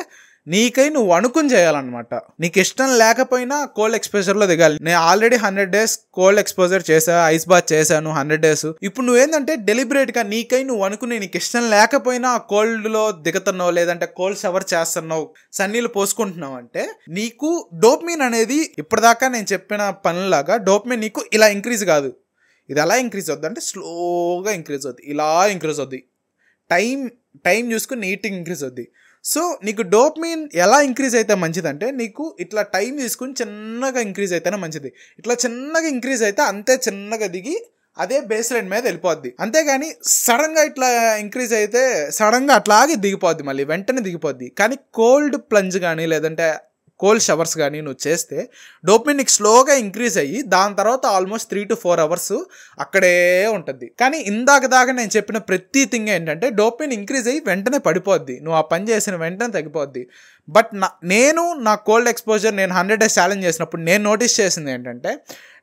నీకై నువ్వు అనుకుని చేయాలన్నమాట. నీకు ఇష్టం లేకపోయినా కోల్డ్ ఎక్స్పోజర్లో దిగాలి. నేను ఆల్రెడీ 100 days కోల్డ్ ఎక్స్పోజర్ చేసా, ఐస్ బాత్ చేశాను 100 days. ఇప్పుడు నువ్వేంటంటే డెలిబరేట్గా నీకై నువ్వు అనుకుని, నీకు ఇష్టం లేకపోయినా కోల్డ్లో దిగుతున్నావు, లేదంటే కోల్డ్ షవర్ చేస్తున్నావు, సన్నీళ్ళు పోసుకుంటున్నావు అంటే నీకు డోపమైన్ అనేది ఇప్పటిదాకా నేను చెప్పిన పనులాగా డోపమైన్ నీకు ఇలా ఇంక్రీజ్ కాదు. ఇది ఎలా ఇంక్రీజ్ అవుద్ది అంటే స్లోగా ఇంక్రీజ్ అవుద్ది, ఇలా ఇంక్రీజ్ అవుద్ది, టైం చూసుకుని నీట్గా ఇంక్రీజ్ అవుద్ది. సో నీకు డోపమైన్ ఎలా ఇంక్రీజ్ అయితే మంచిదంటే, నీకు ఇట్లా టైం తీసుకుని చిన్నగా ఇంక్రీజ్ అయితేనే మంచిది. ఇట్లా చిన్నగా ఇంక్రీజ్ అయితే అంతే చిన్నగా దిగి అదే బేస్ లైన్ మీద వెళ్ళిపోద్ది. అంతేగాని సడన్గా ఇట్లా ఇంక్రీజ్ అయితే సడన్గా అట్లాగే దిగిపోద్ది, మళ్ళీ వెంటనే దిగిపోద్ది. కానీ కోల్డ్ ప్లంజ్ కానీ లేదంటే కోల్డ్ షవర్స్ కానీ నువ్వు చేస్తే డోపమిన్ నీకు స్లోగా ఇంక్రీజ్ అయ్యి దాని తర్వాత ఆల్మోస్ట్ 3 to 4 hours అక్కడే ఉంటుంది. కానీ ఇందాక దాకా నేను చెప్పిన ప్రతి థింగ్ ఏంటంటే డోపమిన్ ఇంక్రీజ్ అయ్యి వెంటనే పడిపోద్ది, నువ్వు ఆ పని చేసిన వెంటనే తగ్గిపోద్ది. బట్ నేను నా కోల్డ్ ఎక్స్పోజర్ నేను 100 days ఛాలెంజ్ చేసినప్పుడు నేను నోటీస్ చేసింది ఏంటంటే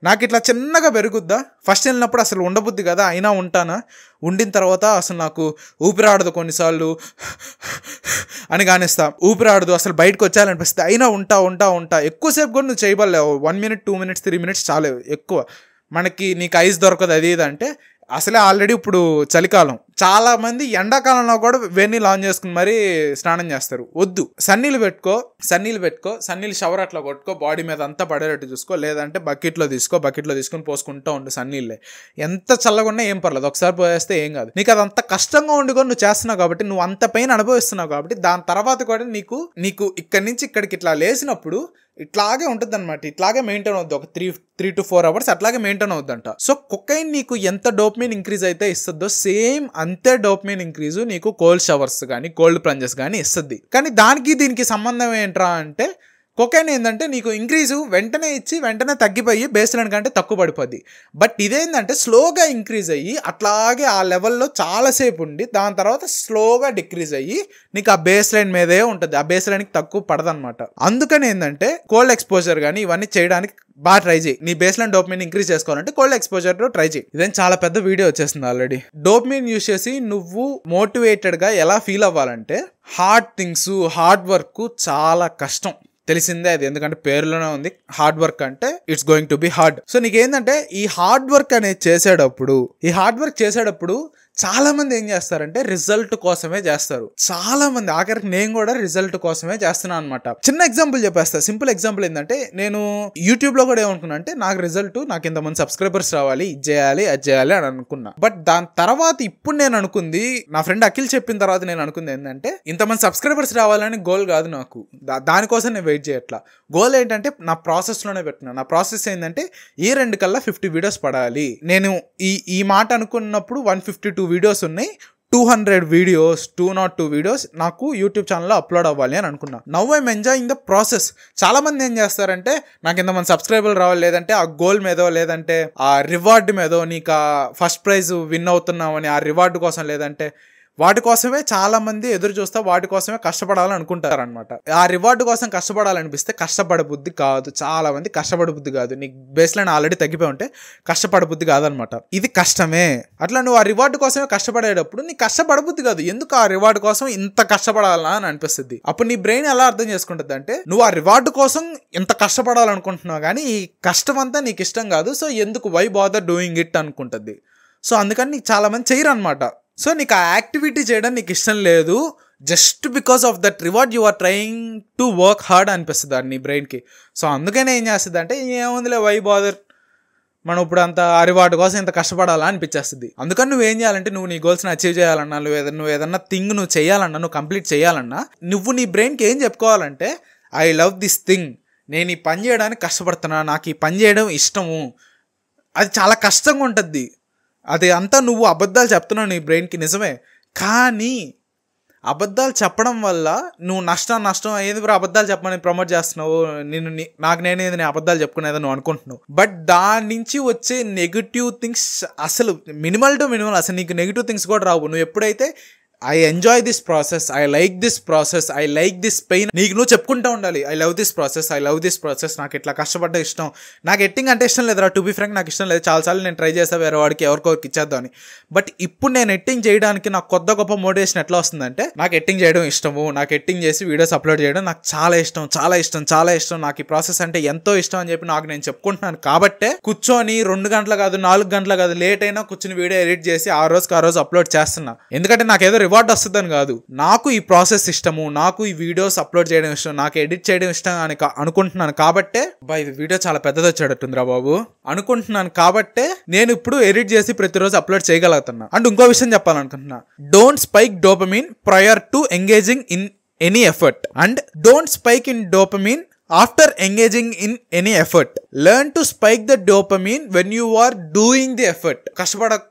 నాకు ఇట్లా చిన్నగా పెరుగుద్దా, ఫస్ట్ వెళ్ళినప్పుడు అసలు ఉండబుద్ది కదా, అయినా ఉంటానా, ఉండిన తర్వాత అసలు నాకు ఊపిరాడదు, కొన్నిసార్లు అని కానిస్తా, ఊపిరాడదు, అసలు బయటకు వచ్చాలనిపిస్తుంది, అయినా ఉంటా ఎక్కువసేపు కూడా నువ్వు చేయబడలేవు. 1 minute 2 minutes 3 minutes చాలు ఎక్కువ. మనకి నీకు ఐస్ దొరకదు అది ఇది అంటే అసలే ఆల్రెడీ ఇప్పుడు చలికాలం, చాలా మంది ఎండాకాలంలో కూడా వేడినీళ్ళు ఆన్ చేసుకుని మరీ స్నానం చేస్తారు. వద్దు, సన్నీళ్ళు పెట్టుకో, సన్నీళ్ళు షవర్ అట్లా కొట్టుకో, బాడీ మీద అంతా పడేటట్టు చూసుకో, లేదంటే బకెట్లో తీసుకొని పోసుకుంటూ ఉండు సన్నీళ్ళే. ఎంత చల్లగా ఉన్నా ఏం పర్లేదు, ఒకసారి పోయేస్తే ఏం కాదు. నీకు అది అంత కష్టంగా ఉండి కూడా నువ్వు చేస్తున్నావు కాబట్టి, నువ్వు అంత పెయిన్ అనుభవిస్తున్నావు కాబట్టి దాని తర్వాత కూడా నీకు ఇక్కడి నుంచి ఇక్కడికి ఇట్లా లేసినప్పుడు ఇట్లాగే ఉంటుంది అనమాట. ఇట్లాగే మెయింటైన్ అవుద్ది, ఒక 3 to 4 hours అట్లాగే మెయింటైన్ అవుద్దంట. సో కొకైన్ నీకు ఎంత డోపమిన్ ఇంక్రీజ్ అయితే ఇస్తుందో సేమ్ అంతే డోపమిన్ ఇంక్రీజ్ నీకు కోల్డ్ షవర్స్ కానీ కోల్డ్ ప్లంజెస్ కానీ ఇస్తుంది. కానీ దానికి దీనికి సంబంధం ఏంట్రా అంటే కొకైన్ ఏంటంటే నీకు ఇంక్రీజు వెంటనే ఇచ్చి వెంటనే తగ్గిపోయి బేస్ లైన్ కంటే తక్కువ పడిపోద్ది. బట్ ఇదేంటంటే స్లోగా ఇంక్రీజ్ అయ్యి అట్లాగే ఆ లెవెల్లో చాలాసేపు ఉండి దాని తర్వాత స్లోగా డిక్రీజ్ అయ్యి నీకు ఆ బేస్ లైన్ మీదే ఉంటుంది, ఆ బేస్ లైన్కి తక్కువ పడదనమాట. అందుకని ఏంటంటే కోల్డ్ ఎక్స్పోజర్ కానీ ఇవన్నీ చేయడానికి బాగా ట్రై చేయి. నీ బేస్ లైన్ డోపమిన్ ఇంక్రీజ్ చేసుకోవాలంటే కోల్డ్ ఎక్స్పోజర్ ట్రై చేయి. ఇదేం చాలా పెద్ద వీడియో వచ్చేసింది ఆల్రెడీ. డోపమిన్ యూజ్ చేసి నువ్వు మోటివేటెడ్గా ఎలా ఫీల్ అవ్వాలంటే హార్డ్ వర్క్ చాలా కష్టం, తెలిసిందే అది, ఎందుకంటే పేరులోనే ఉంది హార్డ్ వర్క్ అంటే it's going to be hard. So నీకేంటంటే ఈ హార్డ్ వర్క్ అనేది చేసేటప్పుడు చాలా మంది ఏం చేస్తారంటే రిజల్ట్ కోసమే చేస్తారు. చాలా మంది, ఆఖరికి నేను కూడా రిజల్ట్ కోసమే చేస్తున్నాను అనమాట. చిన్న ఎగ్జాంపుల్ చెప్పేస్తా, సింపుల్ ఎగ్జాంపుల్ ఏంటంటే నేను యూట్యూబ్ లో కూడా ఏమనుకున్నా అంటే నాకు ఇంతమంది సబ్స్క్రైబర్స్ రావాలి, ఇది చేయాలి అది చేయాలి అని అనుకున్నా. బట్ దాని తర్వాత ఇప్పుడు నేను అనుకుంది, నా ఫ్రెండ్ అఖిల్ చెప్పిన తర్వాత నేను అనుకుంది ఏంటంటే ఇంతమంది సబ్స్క్రైబర్స్ రావాలని గోల్ కాదు నాకు, దానికోసం నేను వెయిట్ చేయట్లా. గోల్ ఏంటంటే నా ప్రాసెస్ లోనే పెట్టినా. నా ప్రాసెస్ ఏంటంటే ఈ 2 కల్లా 50 వీడియోస్ పడాలి. నేను ఈ మాట అనుకున్నప్పుడు 152 వీడియోస్ ఉన్నాయి, 202 వీడియోస్ నాకు యూట్యూబ్ ఛానల్లో అప్లోడ్ అవ్వాలి అని అనుకున్నా. Now I'm enjoying the process. చాలా మంది ఏం చేస్తారంటే నాకు ఇంతమంది సబ్స్క్రైబర్లు రావాలి, లేదంటే ఆ గోల్ మీదో లేదంటే ఆ రివార్డ్ మీదో, నీకు ఆ ఫస్ట్ ప్రైజ్ విన్ అవుతున్నామని ఆ రివార్డు కోసం లేదంటే వాటి కోసమే చాలా మంది ఎదురు చూస్తా, వాటి కోసమే కష్టపడాలని అనుకుంటారు అనమాట. ఆ రివార్డు కోసం కష్టపడాలనిపిస్తే కష్టపడబుద్ధి కాదు, చాలా మంది కష్టపడబుద్ధి కాదు. నీకు బేస్ లైన్ ఆల్రెడీ తగ్గిపోయి ఉంటే కష్టపడబుద్ధి కాదనమాట, ఇది కష్టమే. అట్లా నువ్వు ఆ రివార్డు కోసమే కష్టపడేటప్పుడు నీకు కష్టపడబుద్ధి కాదు, ఎందుకు ఆ రివార్డు కోసం ఇంత కష్టపడాలా అని అనిపిస్తుంది. అప్పుడు నీ బ్రెయిన్ ఎలా అర్థం చేసుకుంటుంది అంటే నువ్వు ఆ రివార్డు కోసం ఇంత కష్టపడాలనుకుంటున్నావు కానీ ఈ కష్టం అంతా నీకు ఇష్టం కాదు, సో ఎందుకు వై బాదర్ డూయింగ్ ఇట్ అనుకుంటుంది. సో అందుకని నీకు చాలా మంది చేయరు అనమాట. సో నీకు ఆ యాక్టివిటీ చేయడం నీకు ఇష్టం లేదు, just because of that reward you are trying to work hard అనిపిస్తుంది అది నీ బ్రెయిన్కి. సో అందుకనే ఏం చేస్తుంది అంటే ఏముందిలే వై బాదర్, మనం ఇప్పుడు అంత ఆ రివార్డు కోసం ఇంత కష్టపడాలా అనిపించేస్తుంది. అందుకని నువ్వేం చేయాలంటే నువ్వు నీ గోల్స్ని అచీవ్ చేయాలన్నా, నువ్వు ఏదన్నా థింగ్ నువ్వు చేయాలన్నా, నువ్వు కంప్లీట్ చేయాలన్నా నువ్వు నీ బ్రెయిన్కి ఏం చెప్పుకోవాలంటే ఐ లవ్ దిస్ థింగ్, నేను ఈ పని చేయడానికి కష్టపడుతున్నా, నాకు ఈ పని చేయడం ఇష్టము. అది చాలా కష్టంగా ఉంటుంది, అది అంతా నువ్వు అబద్ధాలు చెప్తున్నావు నీ బ్రెయిన్కి, నిజమే. కానీ అబద్ధాలు చెప్పడం వల్ల నువ్వు నష్టం ఏది అబద్ధాలు చెప్పమని ప్రమోట్ చేస్తున్నావు, నాకు నేనేది నేను అబద్ధాలు చెప్పుకునేది నువ్వు అనుకుంటున్నావు. బట్ దాని నుంచి వచ్చే నెగిటివ్ థింగ్స్ అసలు మినిమల్ టు మినిమల్, అసలు నీకు నెగిటివ్ థింగ్స్ కూడా రావు. నువ్వు ఎప్పుడైతే I enjoy this process, I like this process, I like this pain, నీకు నువ్వు చెప్పుకుంటూ ఉండాలి ఐ లవ్ దిస్ ప్రాసెస్, నాకు ఇట్లా కష్టపడ్డ ఇష్టం, నాకు ఎట్టింగ్ అంటే ఇష్టం లేదురా, టు బి ఫ్రాంక్ నాకు ఇష్టం లేదు, చాలాసార్లు నేను ట్రై చేస్తాను వేరే వాడికి ఎవరికొరికి ఇచ్చేద్దామని. బట్ ఇప్పుడు నేను ఎట్టింగ్ చేయడానికి నాకు కొత్త గొప్ప మోటివేషన్ ఎట్లా వస్తుందంటే నాకు ఎట్టింగ్ చేయడం ఇష్టము, నాకు ఎట్టింగ్ చేసి వీడియోస్ అప్లోడ్ చేయడం నాకు చాలా ఇష్టం, నాకు ఈ ప్రాసెస్ అంటే ఎంతో ఇష్టం అని చెప్పి నాకు నేను చెప్పుకుంటున్నాను. కాబట్టే కూర్చొని 2 గంటలు కాదు 4 గంటలు కాదు లేట్ అయినా కూర్చొని వీడియో ఎడిట్ చేసి ఆ రోజు అప్లోడ్ చేస్తున్నా. ఎందుకంటే నాకు ఏదో రివార్డ్ వస్తుందని కాదు, నాకు ఈ ప్రాసెస్ ఇష్టము, నాకు ఈ వీడియోస్ అప్లోడ్ చేయడం ఇష్టం, నాకు ఎడిట్ చేయడం ఇష్టం అని అనుకుంటున్నాను. కాబట్టే ఇది వీడియో చాలా పెద్దది వచ్చేటట్టుందిరా బాబు అనుకుంటున్నాను. కాబట్టే నేను ఇప్పుడు ఎడిట్ చేసి ప్రతిరోజు అప్లోడ్ చేయగలుగుతున్నా. అండ్ ఇంకో విషయం చెప్పాలనుకుంటున్నా, don't spike dopamine prior to engaging in any effort and don't spike in dopamine after engaging in any effort learn to spike the dopamine when you are doing the effort.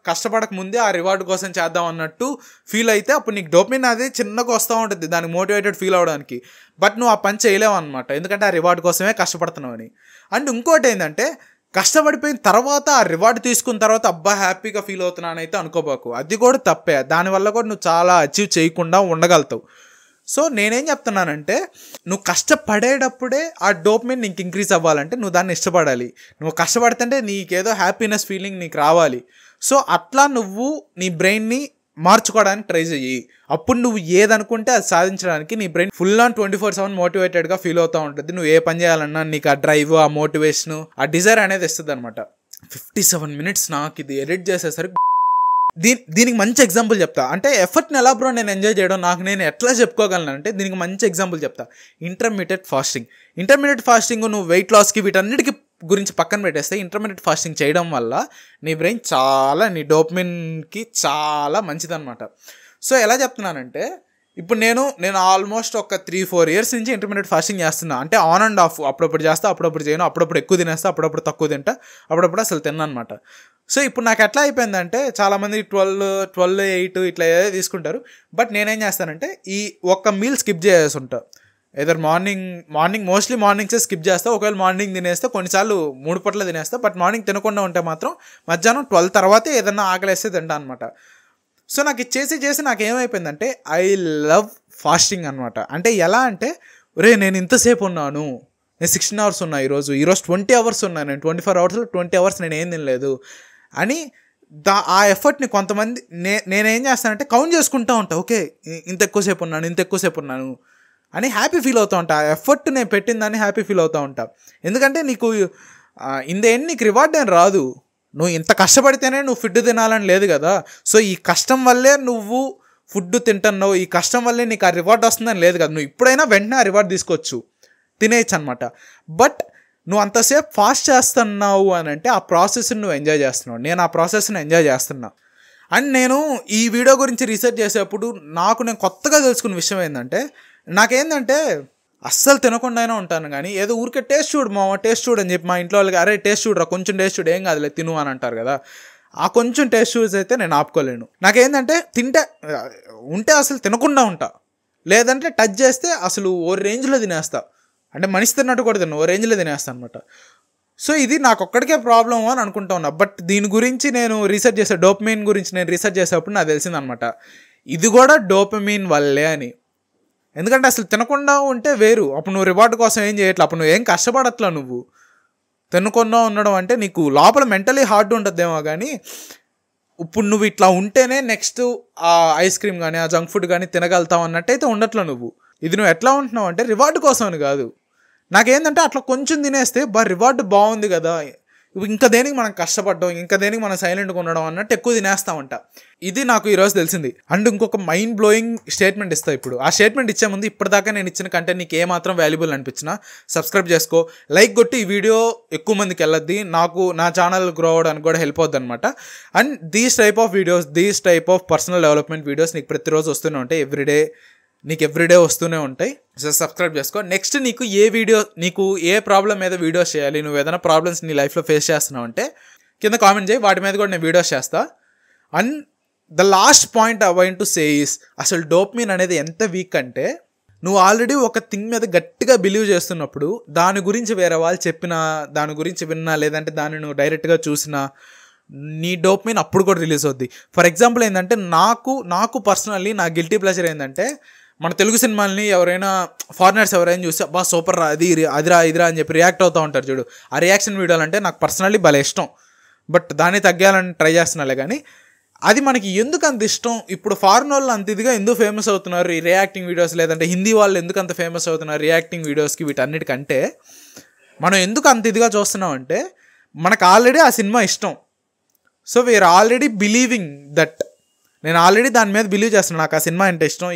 కష్టపడక ముందే ఆ reward కోసం చేద్దాం అన్నట్టు feel అయితే అప్పుడు నీకు dopamine అది చిన్నగా వస్తూ ఉంటుంది దానికి మోటివేటెడ్ ఫీల్ అవడానికి. బట్ నువ్వు ఆ పని చేయలేవు అనమాట, ఎందుకంటే ఆ రివార్డ్ కోసమే కష్టపడుతున్నావు అని. అండ్ ఇంకోటి ఏంటంటే కష్టపడిపోయిన తర్వాత ఆ రివార్డ్ తీసుకున్న తర్వాత అబ్బా హ్యాపీగా ఫీల్ అవుతున్నాను అయితే అనుకోబాకు, అది కూడా తప్పే. దానివల్ల కూడా నువ్వు చాలా అచీవ్ చేయకుండా ఉండగలుగుతావు. సో నేనేం చెప్తున్నానంటే నువ్వు కష్టపడేటప్పుడే ఆ డోపమైన్ నీకు ఇంక్రీజ్ అవ్వాలంటే నువ్వు దాన్ని ఇష్టపడాలి. నువ్వు కష్టపడుతుంటే నీకేదో హ్యాపీనెస్ ఫీలింగ్ నీకు రావాలి. సో అట్లా నువ్వు నీ బ్రెయిన్ని మార్చుకోవడానికి ట్రై చెయ్యి. అప్పుడు నువ్వు ఏదనుకుంటే అది సాధించడానికి నీ బ్రెయిన్ ఫుల్ ఆన్ 24/7 మోటివేటెడ్గా ఫీల్ అవుతూ ఉంటుంది. నువ్వు ఏ పని చేయాలన్నా నీకు ఆ డ్రైవ్, ఆ మోటివేషన్, ఆ డిజైర్ అనేది ఇస్తుంది అనమాట. 57 minutes నాకు ఇది ఎడిట్ చేసేసరికి దీనికి మంచి ఎగ్జాంపుల్ చెప్తా. అంటే ఎఫర్ట్ని ఎలా బ్రో నేను ఎంజాయ్ చేయడం నాకు నేను ఎట్లా చెప్పుకోగలను అంటే దీనికి మంచి ఎగ్జాంపుల్ చెప్తా. ఇంటర్మీడియట్ ఫాస్టింగ్ నువ్వు వెయిట్ లాస్కి వీటన్నిటికీ గురించి పక్కన పెట్టేస్తే ఇంటర్మీడియట్ ఫాస్టింగ్ చేయడం వల్ల నీ బ్రెయిన్ నీ డోపమైన్కి చాలా మంచిదన్నమాట. సో ఎలా చెప్తున్నానంటే ఇప్పుడు నేను ఆల్మోస్ట్ ఒక 3-4 years నుంచి ఇంటర్మీడియట్ ఫాస్టింగ్ చేస్తున్నా. అంటే ఆన్ అండ్ ఆఫ్, అప్పుడప్పుడు చేస్తా, అప్పుడప్పుడు చేయను, అప్పుడప్పుడు ఎక్కువ తినేస్తా, అప్పుడప్పుడు తక్కువ తింటా, అప్పుడప్పుడు అసలు తిన్నా అనమాట. సో ఇప్పుడు నాకు ఎట్లా అయిపోయిందంటే చాలామంది 12-8 ఇట్లా తీసుకుంటారు. బట్ నేనేం చేస్తానంటే ఈ ఒక్క మీల్ స్కిప్ చేసేసి ఉంటా. ఏదర్ మార్నింగ్ మోస్ట్లీ మార్నింగ్సే స్కిప్ చేస్తా. ఒకవేళ మార్నింగ్ తినేస్తే కొన్నిసార్లు 3 పూటలు తినేస్తా. బట్ మార్నింగ్ తినకుండా ఉంటే మాత్రం మధ్యాహ్నం 12 తర్వాతే ఏదన్నా ఆకలేస్తే తింటా అనమాట. సో నాకు ఇది చేసి నాకు ఏమైపోయిందంటే ఐ లవ్ ఫాస్టింగ్ అనమాట. అంటే ఎలా అంటే నేను ఇంతసేపు ఉన్నాను, నేను 16 hours ఉన్నా, ఈరోజు 20 hours ఉన్నా, నేను 24 hours 20 hours నేను ఏం తినలేదు అని ఆ ఎఫర్ట్ని కొంతమంది నేనేం చేస్తానంటే కౌంట్ చేసుకుంటూ ఉంటా. ఓకే ఇంత ఎక్కువసేపు ఉన్నాను అని హ్యాపీ ఫీల్ అవుతూ ఉంటా. ఆ ఎఫర్ట్ నేను పెట్టిందని హ్యాపీ ఫీల్ అవుతూ ఉంటా. ఎందుకంటే నీకు నీకు రివార్డ్ ఏం రాదు. నువ్వు ఇంత కష్టపడితేనే నువ్వు ఫుడ్ తినాలని లేదు కదా. సో ఈ కష్టం వల్లే నువ్వు ఫుడ్ తింటున్నావు, ఈ కష్టం వల్లే నీకు ఆ రివార్డ్ వస్తుందని లేదు కదా. నువ్వు ఇప్పుడైనా వెంటనే ఆ రివార్డ్ తీసుకోవచ్చు, తినేయచ్చు అనమాట. బట్ నువ్వు అంతసేపు ఫాస్ట్ చేస్తున్నావు అని అంటే ఆ ప్రాసెస్ని నువ్వు ఎంజాయ్ చేస్తున్నావు. నేను ఆ ప్రాసెస్ని ఎంజాయ్ చేస్తున్నా. అండ్ నేను ఈ వీడియో గురించి రీసెర్చ్ చేసేప్పుడు నేను కొత్తగా తెలుసుకున్న విషయం ఏంటంటే నాకేంటంటే అస్సలు తినకుండానే ఉంటాను కానీ ఏదో ఊరికే టేస్ట్ చూడు అని చెప్పి మా ఇంట్లో వాళ్ళకి అరే టేస్ట్ చూడరా, కొంచెం టేస్ట్ చూడు, ఏం కాదులే తిను అని అంటారు కదా. ఆ కొంచెం టేస్ట్ చూసి అయితే నేను ఆపుకోలేను. నాకేంటంటే ఉంటే అసలు తినకుండా ఉంటా, లేదంటే టచ్ చేస్తే అసలు ఓ రేంజ్లో తినేస్తా. అంటే మనిషి తిన్నట్టు కూడా ఓ రేంజ్లో తినేస్తా అనమాట. సో ఇది నాకు ఒక్కడికే ప్రాబ్లం అని అనుకుంటా ఉన్నా. బట్ దీని గురించి నేను రీసెర్చ్ చేసే డోపమైన్ గురించి నేను రీసెర్చ్ చేసేటప్పుడు నాకు తెలిసిందనమాట ఇది కూడా డోపమైన్ వల్లే అని. ఎందుకంటే అసలు తినకుండా ఉంటే వేరు, అప్పుడు నువ్వు రివార్డ్ కోసం ఏం చేయట్లా, అప్పుడు నువ్వు ఏం కష్టపడట్లా. నువ్వు తినకుండా ఉండడం అంటే నీకు లోపల మెంటలీ హార్డ్ ఉంటుందేమో కానీ ఇప్పుడు నువ్వు ఇట్లా ఉంటేనే నెక్స్ట్ ఆ ఐస్ క్రీమ్ కానీ ఆ జంక్ ఫుడ్ కానీ తినగలుగుతావు అన్నట్టయితే ఉండట్లా నువ్వు. ఇది నువ్వు ఎట్లా ఉంటున్నావు అంటే రివార్డు కోసం అని కాదు. నాకేంటంటే అట్లా కొంచెం తినేస్తే రివార్డు బాగుంది కదా, ఇంకా దేనికి మనం కష్టపడ్డాం, ఇంకా దేనికి మనం సైలెంట్గా ఉండడం అన్నట్టు ఎక్కువ తినేస్తామంట. ఇది నాకు ఈరోజు తెలిసింది. అండ్ ఇంకొక మైండ్ బ్లోయింగ్ స్టేట్మెంట్ ఇస్తా. ఇప్పుడు ఆ స్టేట్మెంట్ ఇచ్చే ముందు ఇప్పటిదాకా నేను ఇచ్చిన కంటెంట్ నీకు ఏమాత్రం వాల్యుబుల్ అనిపించినా సబ్స్క్రైబ్ చేసుకో, లైక్ కొట్టి ఈ వీడియో ఎక్కువ మందికి వెళ్ళద్ది, నాకు నా ఛానల్ గ్రో అవ్వడానికి కూడా హెల్ప్ అవుద్ది అనమాట. And these type of personal development videos నీకు ప్రతిరోజు వస్తూనే ఉంటాయి, ఎవ్రీడే వస్తూనే ఉంటాయి. సో సబ్స్క్రైబ్ చేసుకో. నెక్స్ట్ నీకు ఏ ప్రాబ్లం మీద వీడియోస్ చేయాలి, నువ్వు ఏదైనా ప్రాబ్లమ్స్ నీ లైఫ్లో ఫేస్ చేస్తున్నావు అంటే కింద కామెంట్ చేయి, వాటి మీద కూడా నేను వీడియోస్ చేస్తా. And the last point I want to say is అసలు డోపమైన్ అనేది ఎంత వీక్ అంటే నువ్వు ఆల్రెడీ ఒక థింగ్ మీద గట్టిగా బిలీవ్ చేస్తున్నప్పుడు దాని గురించి వేరే వాళ్ళు చెప్పినా, దాని గురించి విన్నా, లేదంటే దాన్ని నువ్వు డైరెక్ట్గా చూసినా నీ డోపమైన్ అప్పుడు కూడా రిలీజ్ అవుద్ది. ఫర్ ఎగ్జాంపుల్ ఏంటంటే నాకు పర్సనల్లీ నా గిల్టీ ప్లెజర్ ఏంటంటే మన తెలుగు సినిమాలని ఫారినర్స్ ఎవరైనా చూసి అబ్బా సూపర్ రా, ఇదిరా అని చెప్పి రియాక్ట్ అవుతూ ఉంటారు చూడు. ఆ రియాక్షన్ వీడియోలు అంటే నాకు పర్సనల్లీ భలే ఇష్టం. బట్ దాన్ని తగ్గాలని ట్రై చేస్తున్నాలే కానీ అది మనకి ఎందుకు అంత ఇష్టం, ఇప్పుడు ఫారిన్ వాళ్ళు అంత ఇదిగా ఎందుకు ఫేమస్ అవుతున్నారు ఈ రియాక్టింగ్ వీడియోస్, లేదంటే హిందీ వాళ్ళు ఎందుకు అంత ఫేమస్ అవుతున్నారు రియాక్టింగ్ వీడియోస్కి, వీటన్నిటికంటే మనం ఎందుకు అంత ఇదిగా చూస్తున్నాం అంటే మనకు ఆల్రెడీ ఆ సినిమా ఇష్టం. So we are already believing that, నేను ఆల్రెడీ దాని మీద బిలీవ్ చేస్తున్నాను, నాకు ఆ సినిమా అంటే ఇష్టం,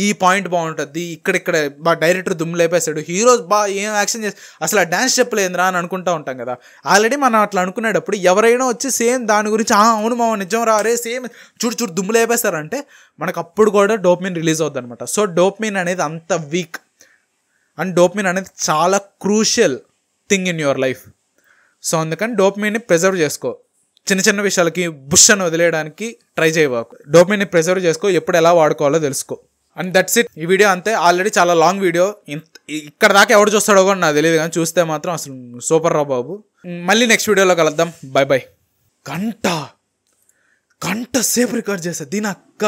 ఈ పాయింట్ బాగుంటుంది, ఇక్కడ డైరెక్టర్ దుమ్ము లేపేశాడు, హీరోస్ ఏం యాక్షన్ చేసి అసలు ఆ డ్యాన్స్ చెప్పలేదురా అని అనుకుంటూ ఉంటాం కదా. ఆల్రెడీ మనం అట్లా అనుకునేటప్పుడు ఎవరైనా వచ్చి సేమ్ దాని గురించి అవును మామ నిజం రా, అరే సేమ్ చూడు దుమ్ము లేపేస్తారంటే మనకు అప్పుడు కూడా డోపమైన్ రిలీజ్ అవుద్ది అనమాట. సో డోపమైన్ అనేది అంత వీక్. అండ్ డోపమిన్ అనేది చాలా crucial thing in your life. So అందుకని డోపమిన్ని ప్రిజర్వ్ చేసుకో. చిన్న చిన్న విషయాలకి బుష్ అని వదిలేయడానికి ట్రై చేయవాకు. డోపమిన్ని ప్రిజర్వ్ చేసుకో, ఎప్పుడు ఎలా వాడుకోవాలో తెలుసుకో. And that's it. ఈ వీడియో అంతే. ఆల్రెడీ చాలా లాంగ్ వీడియో. ఇక్కడ దాకా ఎవడు చూస్తాడో కూడా నాకు తెలియదు, కానీ చూస్తే మాత్రం అసలు సూపర్ రా బాబు. మళ్ళీ నెక్స్ట్ వీడియోలో కలుద్దాం. By by. గంట సేపు రికార్డ్ చేస్తా దీని అక్క.